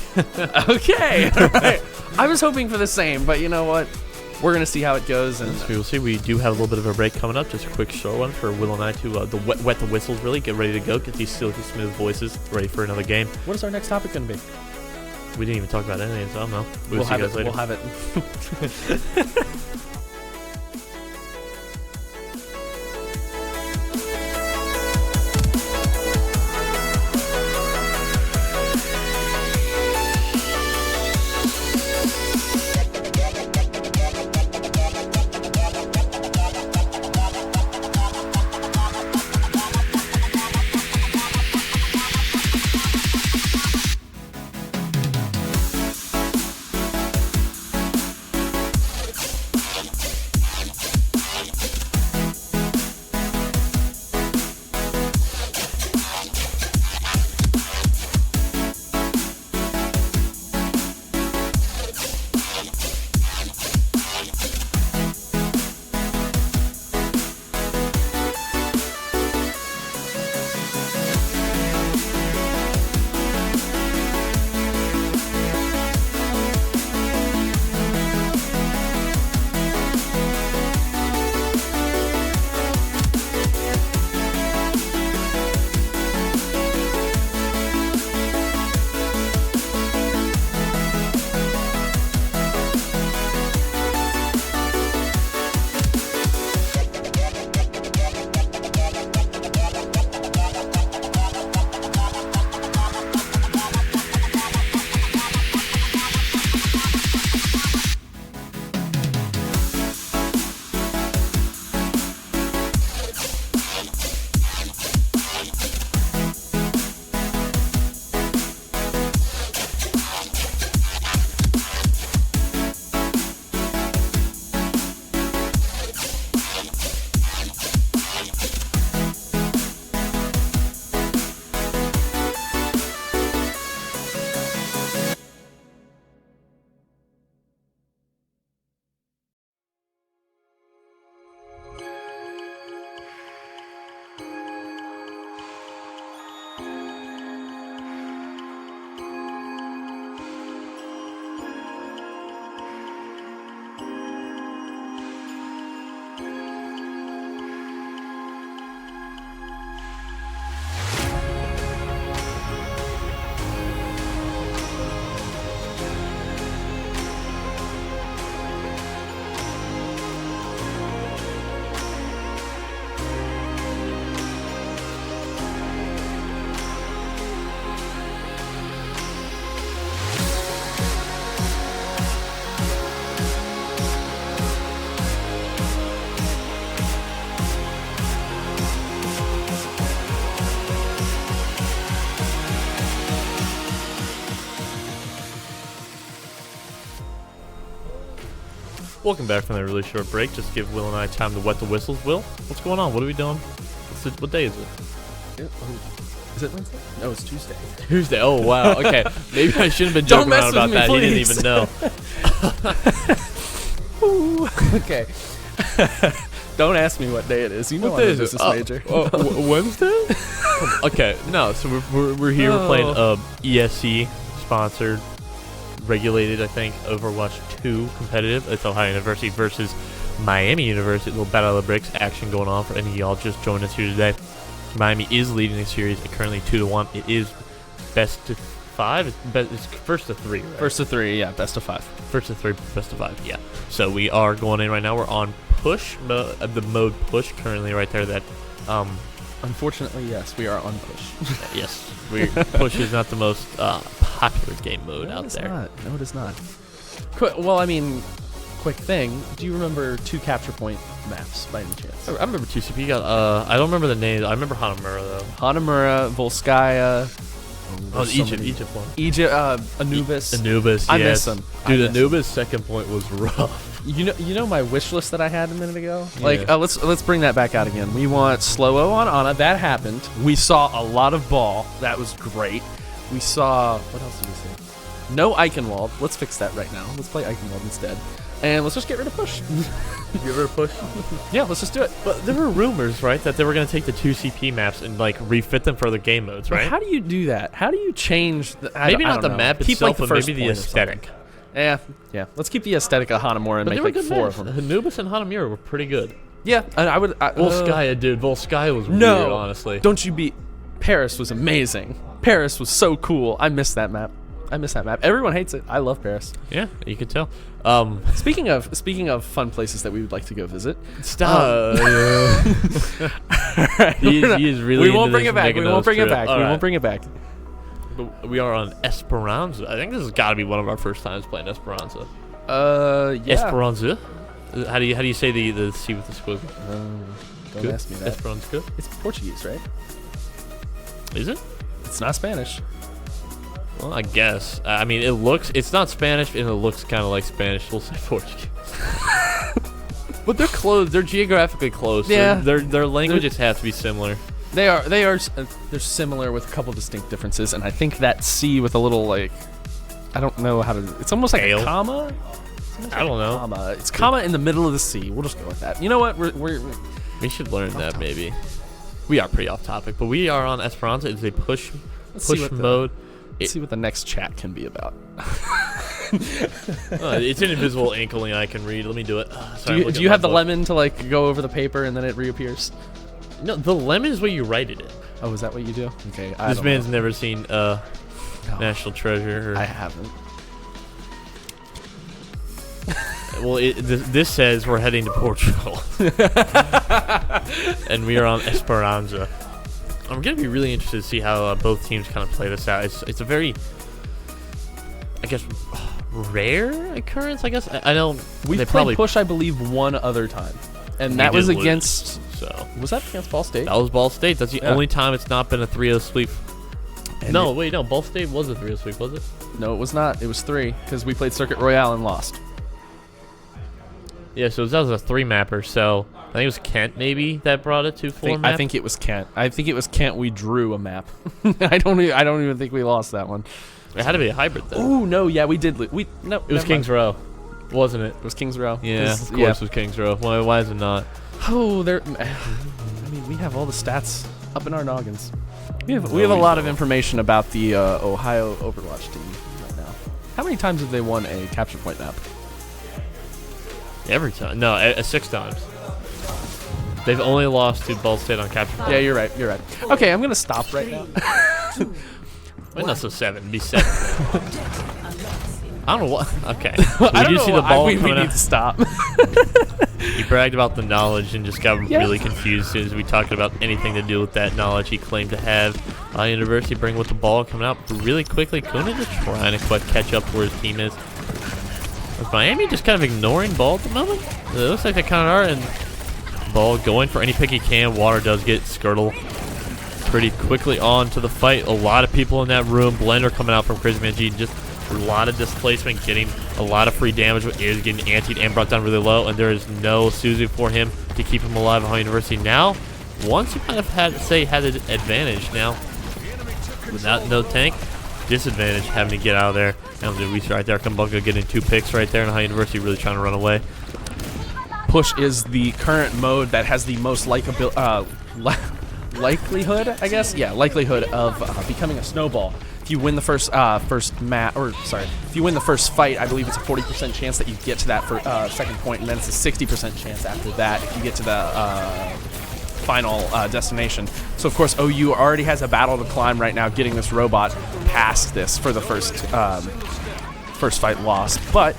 Okay. All right. I was hoping for the same, but you know what? We're going to see how it goes. And we'll see. We do have a little bit of a break coming up. Just a quick short one for Will and I to wet the whistles, really. Get ready to go. Get these silky smooth voices ready for another game. What is our next topic going to be? We didn't even talk about anything, so I don't know. We'll see you guys later. We'll have it. Welcome back from that really short break. Just give Will and I time to wet the whistles. Will, what's going on? What are we doing? What day is it? Is it Wednesday? No, it's Tuesday. Tuesday. Oh, wow. Okay. Maybe I shouldn't have been Don't joking mess around about with me, that. He didn't please. even know. Okay. Don't ask me what day it is. You know What I'm day a is it? business major. Wednesday? Okay. No, so we're here. We're playing ESC sponsored, regulated, I think, Overwatch 2 competitive. It's Ohio University versus Miami University. A little battle of the bricks action going on for any of y'all just joined us here today. Miami is leading the series at currently 2-1. It is best of 5. It's first to 3. Right? First to 3, yeah, best of 5. First to 3, best of 5. Yeah. So we are going in right now. We're on push the mode push currently right there. That Unfortunately, yes, we are on push. yes, push is not the most popular game mode out there. Not. No, it is not. Well, I mean, quick thing. Do you remember 2 capture point maps by any chance? I remember 2CP. I don't remember the names. I remember Hanamura though. Hanamura, Volskaya. Egypt one. Egypt, Anubis. Anubis. I yes. miss them. Dude, Anubis' second point was rough. You know my wish list that I had a minute ago. Yeah. Like, let's bring that back out again. We want slow-o on Ana. That happened. We saw a lot of ball. That was great. We saw what else did we see? No Eichenwald. Let's fix that right now. Let's play Eichenwald instead, and let's just get rid of push. You ever push? Yeah, let's just do it. But there were rumors, right, that they were going to take the 2CP maps and like refit them for other game modes, right? Well, how do you do that? How do you change? Maybe not the map Keep, itself, like, the but first maybe the point or something. aesthetic. Yeah. Let's keep the aesthetic of Hanamura and But make they were like good 4 maps. of them. Anubis and Hanamura were pretty good. Yeah, and I would. Volskaya, dude. Volskaya was No, weird, honestly. Don't you be. Paris was amazing. Paris was so cool. I miss that map. Everyone hates it. I love Paris. Yeah, you could tell. Speaking of fun places that we would like to go visit. Stop. He is really. We won't bring it back. We won't bring it back. All We right. won't bring it back. We are on Esperanza. I think this has got to be one of our first times playing Esperanza. Yeah. Esperanza. How do you say the C with the squiggle? Don't Good? ask me that. Esperanza. It's Portuguese, right? Is it? It's not Spanish. Well, I guess. I mean, it's not Spanish, and it looks kind of like Spanish. We'll say Portuguese. But they're close. They're geographically close. Yeah. Their languages have to be similar. They're similar with a couple distinct differences, and I think that C with a little like, I don't know how to. It's almost like Tail? a comma. I don't know. Comma. It's comma in the middle of the C. We'll just go with that. You know what? We should learn that maybe. We are pretty off topic, but we are on Esperanza. It's a push mode. Let's see what the next chat can be about. It's an invisible ink only I can read. Let me do it. Sorry, do you have the lemon to like go over the paper and then it reappears? No, the lemon is what you write it in. Oh, is that what you do? Okay. This man's never seen National Treasure. I haven't. Well, this says we're heading to Portugal. And we are on Esperanza. I'm going to be really interested to see how both teams kind of play this out. It's a very, I guess, rare occurrence, I guess. I know We've played push, I believe, one other time. And that was against... So was that against Ball State? That was Ball State. That's the only time it's not been a 3-0 sweep. And no, wait, no. Ball State was a 3-0 sweep, was it? No, it was not. It was 3 because we played Circuit Royale and lost. Yeah, so that was a 3-mapper. So I think it was Kent maybe that brought it to 4 map. I think it was Kent. We drew a map. I don't even think we lost that one. It had to be a hybrid though. Oh no, yeah, we did. It was Kings Row, wasn't it? It was Kings Row. Yeah, of course it was Kings Row. Why is it not? Oh, I mean, we have all the stats up in our noggins. We have a lot of information about the Ohio Overwatch team right now. How many times have they won a capture point map? Every time. No, 6 times. They've only lost to Ball State on capture point. Yeah, you're right. Okay, I'm gonna stop right now. Wait, no, so 7. It'd be 7. I don't know what. Okay. I don't know. See the ball we coming need out? to stop. He bragged about the knowledge and just got really confused as soon as we talked about anything to do with that knowledge he claimed to have. University bring with the ball coming out really quickly. Kuna just trying to catch up to where his team is. Is Miami just kind of ignoring ball at the moment? It looks like they kind of are, and ball going for any pick he can. Water does get Skirtle pretty quickly on to the fight. A lot of people in that room. Blender coming out from Crazy Man G just A lot of displacement, getting a lot of free damage, is getting antied and brought down really low, and there is no Suzu for him to keep him alive at Ohio University. Now, once you kind of had an advantage, now without no tank, disadvantage having to get out of there. And we see right there, Kumbunga getting 2 picks right there, and Ohio University really trying to run away. Push is the current mode that has the most likelihood, I guess. Yeah, likelihood of becoming a snowball. If you win the if you win the first fight, I believe it's a 40% chance that you get to that for second point, and then it's a 60% chance after that if you get to the final destination. So of course OU already has a battle to climb right now, getting this robot past this for the first fight lost, but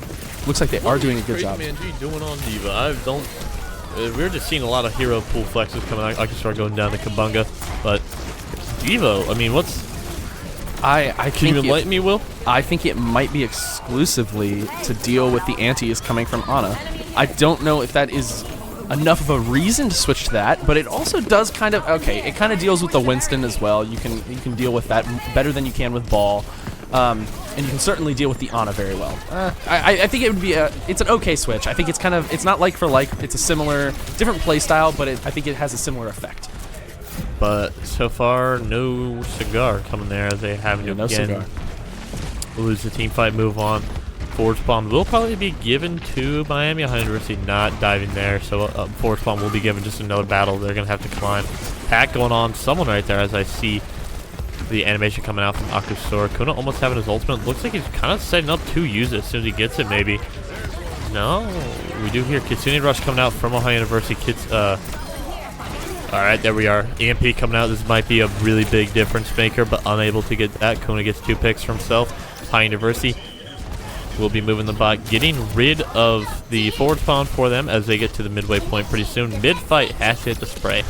looks like they are doing a good job. Man, G doing on Diva. We're just seeing a lot of hero pool flexes coming out. I can start going down to Kumbunga, but Devo, I mean, can you enlighten me, Will? I think it might be exclusively to deal with the antis coming from Ana. I don't know if that is enough of a reason to switch to that, but it also does kind of, it kind of deals with the Winston as well. You can deal with that better than you can with Ball. And you can certainly deal with the Ana very well. I think it would be it's an okay switch. I think it's not like for like. It's a similar, different play style, but I think it has a similar effect. But so far, no cigar coming there as they have to again lose the team fight, move on. Forward spawn will probably be given to Miami. Ohio University not diving there, so forward spawn will be given just another battle. They're going to have to climb. Pack going on. Someone right there as I see the animation coming out from Akusora. Kuna almost having his ultimate. Looks like he's kind of setting up to use it as soon as he gets it, maybe. No. We do hear Kitsune Rush coming out from Ohio University. Alright, there we are. EMP coming out. This might be a really big difference maker, but unable to get that. Kuna gets 2 picks for himself. Ohio University will be moving the bot, getting rid of the forward spawn for them as they get to the midway point pretty soon. Mid-fight has to hit the spray.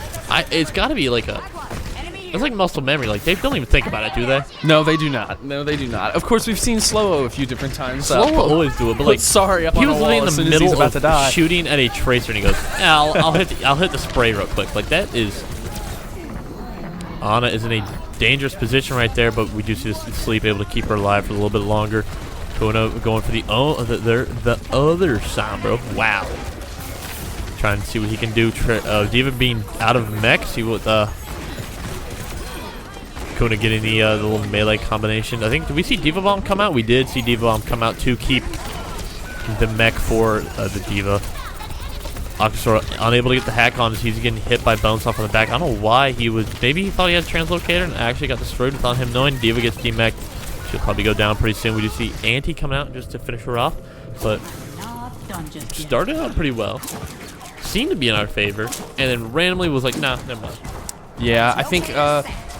It's got to be like it's like muscle memory. Like, they don't even think about it, do they? No, they do not. No, they do not. Of course, we've seen Slow-O a few different times. Slow-O always do it, but like, sorry, up he on was a wall in as the soon as he's middle about to die. of shooting at a tracer, and he goes, I'll hit the spray real quick. Like, that is... Ana is in a dangerous position right there, but we do see Sleep able to keep her alive for a little bit longer. Kuna going for the other Sombra. Wow. Trying to see what he can do. Diva being out of mech. See what Kuna getting the little melee combination. I think, did we see Diva Bomb come out? We did see Diva Bomb come out to keep the mech for the Diva. Akusora unable to get the hack on as he's getting hit by Bones off on the back. I don't know why maybe he thought he had a translocator and actually got destroyed without him knowing. Diva gets demech. She'll probably go down pretty soon. We do see Auntie coming out just to finish her off, but started out pretty well. Seemed to be in our favor, and then randomly was like, nah, never mind. Yeah, I think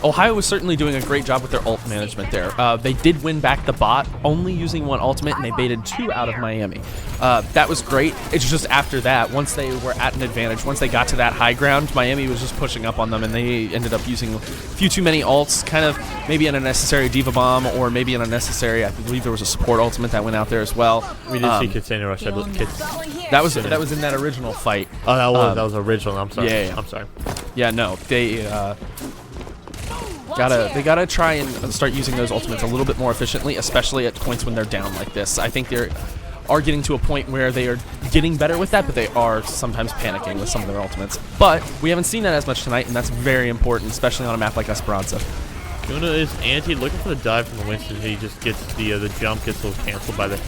Ohio was certainly doing a great job with their ult management there. They did win back the bot, only using 1 ultimate, and they baited 2 out of Miami. That was great. It's just after that, once they were at an advantage, once they got to that high ground, Miami was just pushing up on them, and they ended up using a few too many ults, kind of maybe an unnecessary Diva Bomb, or maybe an unnecessary, I believe there was a support ultimate that went out there as well. We did see Kitsune Rush. That was in that original fight. Oh, that was original. I'm sorry. Yeah. I'm sorry. Yeah, no, they gotta try and start using those ultimates a little bit more efficiently, especially at points when they're down like this. I think they are getting to a point where they are getting better with that, but they are sometimes panicking with some of their ultimates. But we haven't seen that as much tonight, and that's very important, especially on a map like Esperanza. Kuna is anti, looking for the dive from the Winston. He just gets the jump, gets a little canceled by the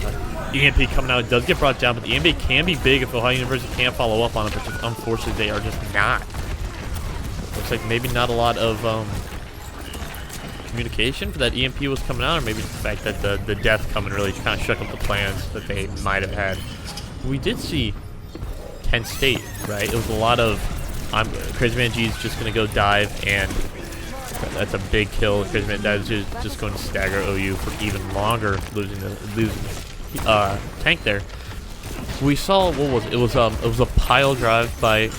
EMP coming out. It does get brought down, but the EMP can be big if Ohio University can't follow up on it, but just unfortunately they are just not. Looks like maybe not a lot of communication for that EMP was coming out, or maybe the fact that the death coming really kind of shook up the plans that they might have had. We did see Kent State, right? It was a lot of Crazy Man G is just going to go dive, and that's a big kill. Crazy Man that is just going to stagger OU for even longer, losing tank there. We saw, what was it? It was a pile drive by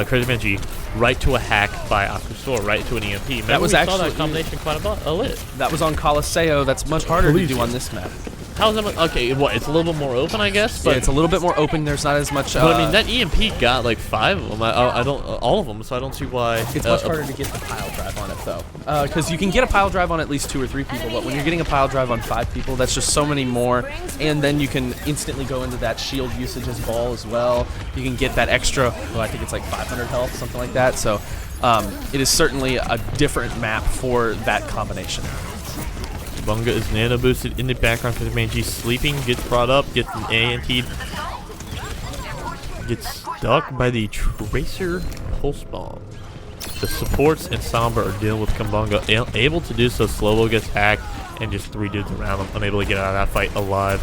Crazy Man G right to a hack by Akusora, right to an EMP. Remember, that was we actually saw that combination quite a lit. That was on Colosseo. That's much harder to do on this map. How's that? Okay, what? It's a little bit more open, I guess. But Yeah, it's a little bit more open. There's not as much. but I mean, that EMP got like 5 of them. I don't all of them, so I don't see why. It's much harder to get the pile drive on it, though. Because you can get a pile drive on at least 2 or 3 people, but when you're getting a pile drive on 5 people, that's just so many more. And then you can instantly go into that shield usage as ball as well. You can get that extra, well, I think it's like 500 health, something like that. So it is certainly a different map for that combination. Bunga is nano boosted in the background because Manji sleeping, gets brought up, gets ANT'd, gets stuck by the Tracer pulse bomb. The supports and Sombra are dealing with Kabunga, able to do so. Slovo gets hacked, and just 3 dudes around him, unable to get out of that fight alive.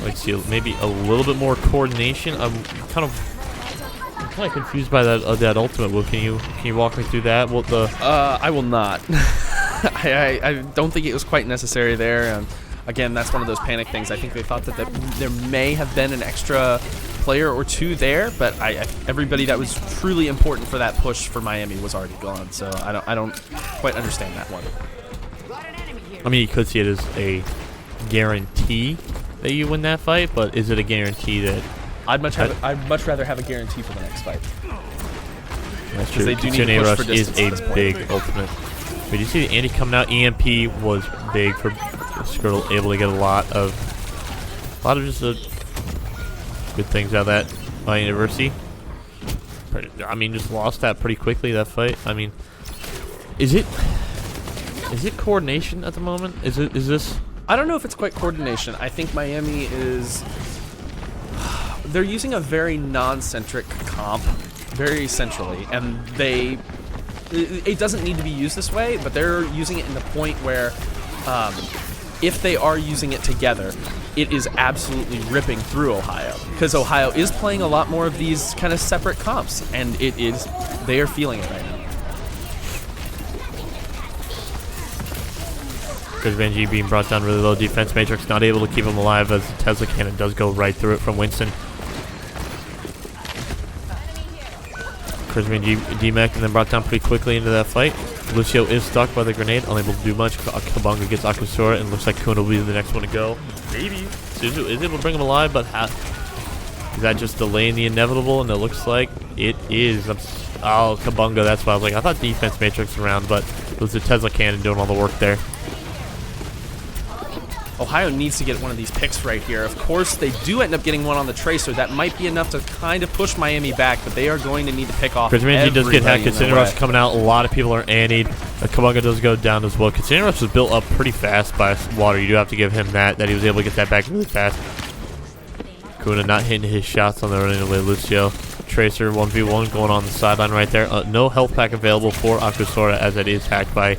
Let's see, maybe a little bit more coordination. I'm kind of confused by that ultimate. Will, can you walk me through that? What the? I will not. I don't think it was quite necessary there. Again, that's one of those panic things. I think they thought that there may have been an extra player or 2 there, but everybody that was truly important for that push for Miami was already gone. So I don't quite understand that one. I mean, you could see it as a guarantee that you win that fight, but is it a guarantee that? I'd much rather have a guarantee for the next fight. That's true. They do need to Kitsune push Rush for distance is at this a point. big ultimate. But you see the Andy coming out. EMP was big for Skirtle, able to get a lot of just good things out of that University. I mean, just lost that pretty quickly, that fight. I mean, is it coordination at the moment? Is this? I don't know if it's quite coordination. I think Miami is. They're using a very non-centric comp, very centrally, and it doesn't need to be used this way, but they're using it in the point where if they are using it together, it is absolutely ripping through Ohio, because Ohio is playing a lot more of these kind of separate comps, and they are feeling it right now. Chris Benji being brought down really low. Defense Matrix not able to keep him alive as the Tesla cannon does go right through it from Winston. Chris Benji demech and then brought down pretty quickly into that fight. Lucio is stuck by the grenade, unable to do much. Kabunga gets Akusora, and looks like Kun will be the next one to go. Maybe. Suzu is able to bring him alive, but is that just delaying the inevitable? And it looks like it is. Oh, Kabunga, that's why I was like, I thought Defense Matrix around, but it was the Tesla cannon doing all the work there. Ohio needs to get one of these picks right here. Of course, they do end up getting one on the Tracer. That might be enough to kind of push Miami back, but they are going to need to pick off Chris Manji does get hacked. Kitsune Rush way. coming out. A lot of people are antied. Kabunga does go down as well. Kitsune Rush was built up pretty fast by Water. You do have to give him that he was able to get that back really fast. Kuna not hitting his shots on the running away. Lucio. Tracer 1v1 going on the sideline right there. No health pack available for Akusora as it is hacked by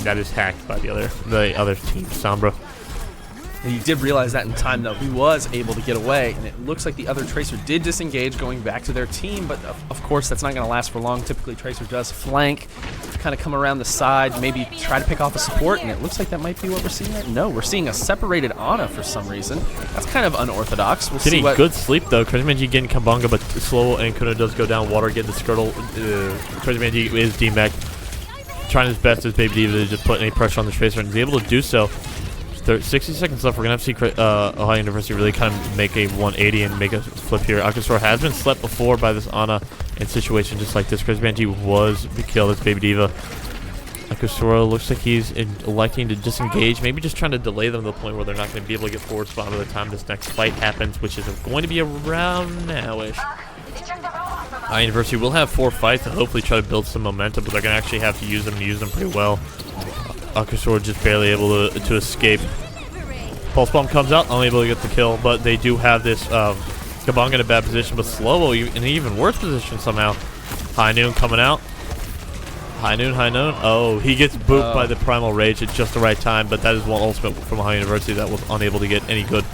the other team, Sombra. And he did realize that in time, though. He was able to get away, and it looks like the other Tracer did disengage going back to their team, but of course that's not going to last for long. Typically, Tracer does flank, kind of come around the side, maybe try to pick off a support, and it looks like that might be what we're seeing there. No, we're seeing a separated Ana for some reason. That's kind of unorthodox. We'll see what... Good sleep, though. Chris Manji getting Kabunga, but slow, and Kuna does go down. Water getting the Skirtle. Chris Manji is D-Mech. Trying his best as Baby Diva to just put any pressure on the Tracer, and is able to do so. 60 seconds left. We're going to have to see Ohio University really kind of make a 180 and make a flip here. Akusora has been slept before by this Ana in situation just like this. Chris Banji was killed as Baby Diva. Akusora looks like he's electing to disengage, maybe just trying to delay them to the point where they're not going to be able to get forward spawn by the time this next fight happens, which is going to be around now-ish. University will have 4 fights to hopefully try to build some momentum, but they're going to actually have to use them pretty well. Akusora just barely able to escape. Pulse Bomb comes out, unable to get the kill, but they do have this Kabunga in a bad position, but Slovo in an even worse position somehow. High Noon coming out. High Noon. Oh, he gets booped by the Primal Rage at just the right time, but that is one ultimate from Ohio University that was unable to get any good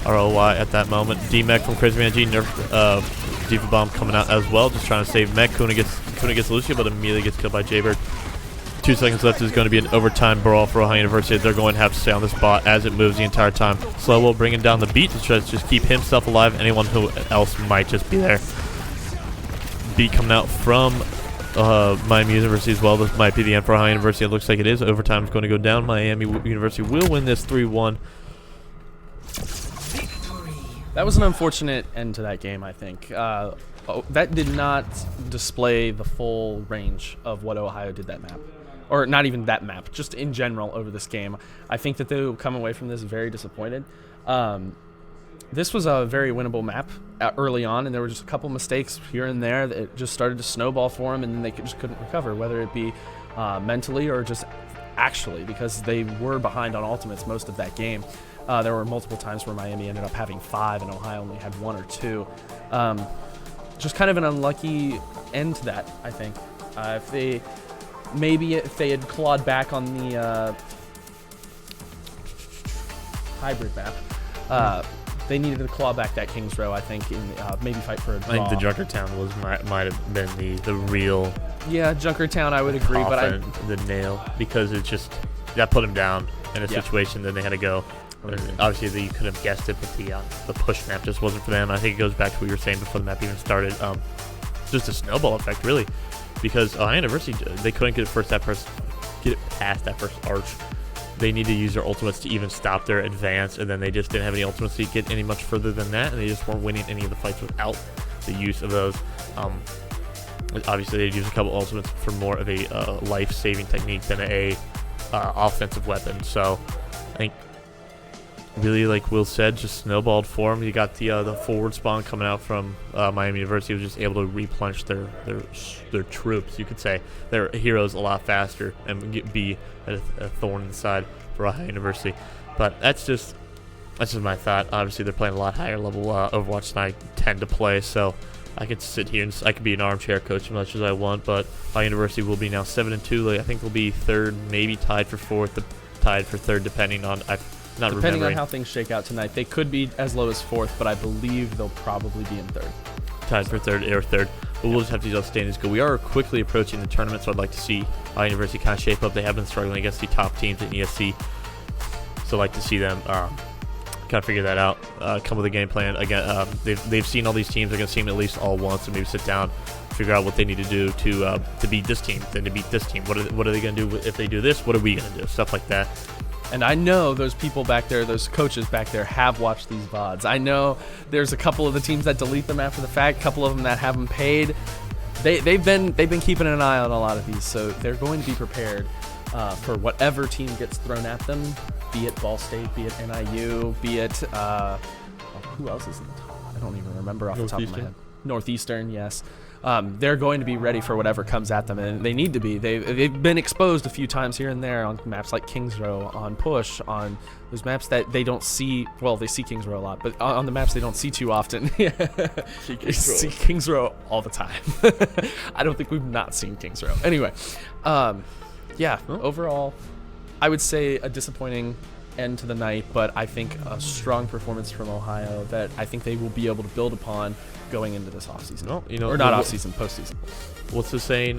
ROI at that moment. D-Mech from Crazy Man G, nerf Diva Bomb coming out as well, just trying to save Mech. Kuna gets Lucio, but immediately gets killed by Jaybird. 2 seconds left is going to be an overtime brawl for Ohio University. They're going to have to stay on this bot as it moves the entire time. Slow bringing down the beat to try to just keep himself alive. Anyone who else might just be there. Beat coming out from Miami University as well. This might be the end for Ohio University. It looks like it is. Overtime is going to go down. Miami University will win this 3-1. That was an unfortunate end to that game, I think. That did not display the full range of what Ohio did that map. Or not even that map, just in general over this game. I think that they will come away from this very disappointed. This was a very winnable map early on, and there were just a couple mistakes here and there that it just started to snowball for them, and then they just couldn't recover, whether it be mentally or just actually, because they were behind on ultimates most of that game. There were multiple times where Miami ended up having 5 and Ohio only had 1 or 2. Just kind of an unlucky end to that, I think. If they had clawed back on the hybrid map, they needed to claw back that Kings Row, I think, and maybe fight for a draw. I think the Junkertown might have been the real. Yeah, Junkertown, I would agree, but the nail, because it just that put him down in a situation. Then they had to go. Obviously, you could have guessed it, but the push map just wasn't for them. I think it goes back to what you were saying before the map even started. Just a snowball effect, really, because Ohio University, they couldn't get it past that first arch. They need to use their ultimates to even stop their advance, and then they just didn't have any ultimates to get any much further than that, and they just weren't winning any of the fights without the use of those. Obviously, they'd use a couple ultimates for more of a life-saving technique than a offensive weapon. So I think, really, like Will said, just snowballed for them. You got the forward spawn coming out from Miami University, was just able to replenish their troops, you could say, their heroes a lot faster, and be a thorn in the side for Ohio University. But that's just my thought. Obviously, they're playing a lot higher level Overwatch than I tend to play, so I could sit here and I could be an armchair coach as much as I want. But Ohio University will be now 7-2. I think they'll be third, maybe tied for fourth, tied for third, depending on. Depending on how things shake out tonight, they could be as low as fourth, but I believe they'll probably be in third. Tied for third. But we'll just have to see how standings go. We are quickly approaching the tournament, so I'd like to see Ohio University kind of shape up. They have been struggling against the top teams in ESC, so I'd like to see them kind of figure that out, come with a game plan. Again, they've seen all these teams. They're going to see them at least all once, and maybe sit down, figure out what they need to do to beat this team, then to beat this team. What are they going to do if they do this? What are we going to do? Stuff like that. And I know those people back there, those coaches back there, have watched these VODs. I know there's a couple of the teams that delete them after the fact, a couple of them that have them paid. They've been keeping an eye on a lot of these, so they're going to be prepared for whatever team gets thrown at them, be it Ball State, be it NIU, be it who else is in the top? I don't even remember off the top of my head. Northeastern, yes. They're going to be ready for whatever comes at them, and they need to be. They've been exposed a few times here and there on maps like Kings Row, on Push, on those maps that they don't see. Well, they see Kings Row a lot, but on the maps they don't see too often. See Kings Row all the time. I don't think we've not seen Kings Row. Anyway, overall, I would say a disappointing end to the night, but I think a strong performance from Ohio that I think they will be able to build upon going into this offseason. No, or not offseason, postseason. What's the saying?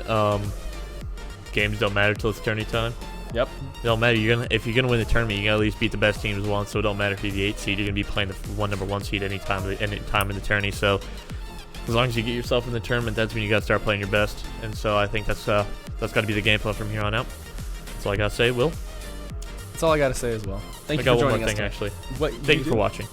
Games don't matter till it's tourney time. Yep. It don't matter. If you're gonna win the tournament, you gotta at least beat the best teams once. So it don't matter if you're the 8th seed. You're gonna be playing the number 1 seed any time in the tourney. So as long as you get yourself in the tournament, that's when you gotta start playing your best. And so I think that's got to be the game plan from here on out. That's all I gotta say. Will. That's all I gotta say as well. Thank you for joining us. I got one more thing, actually. Thank you for watching.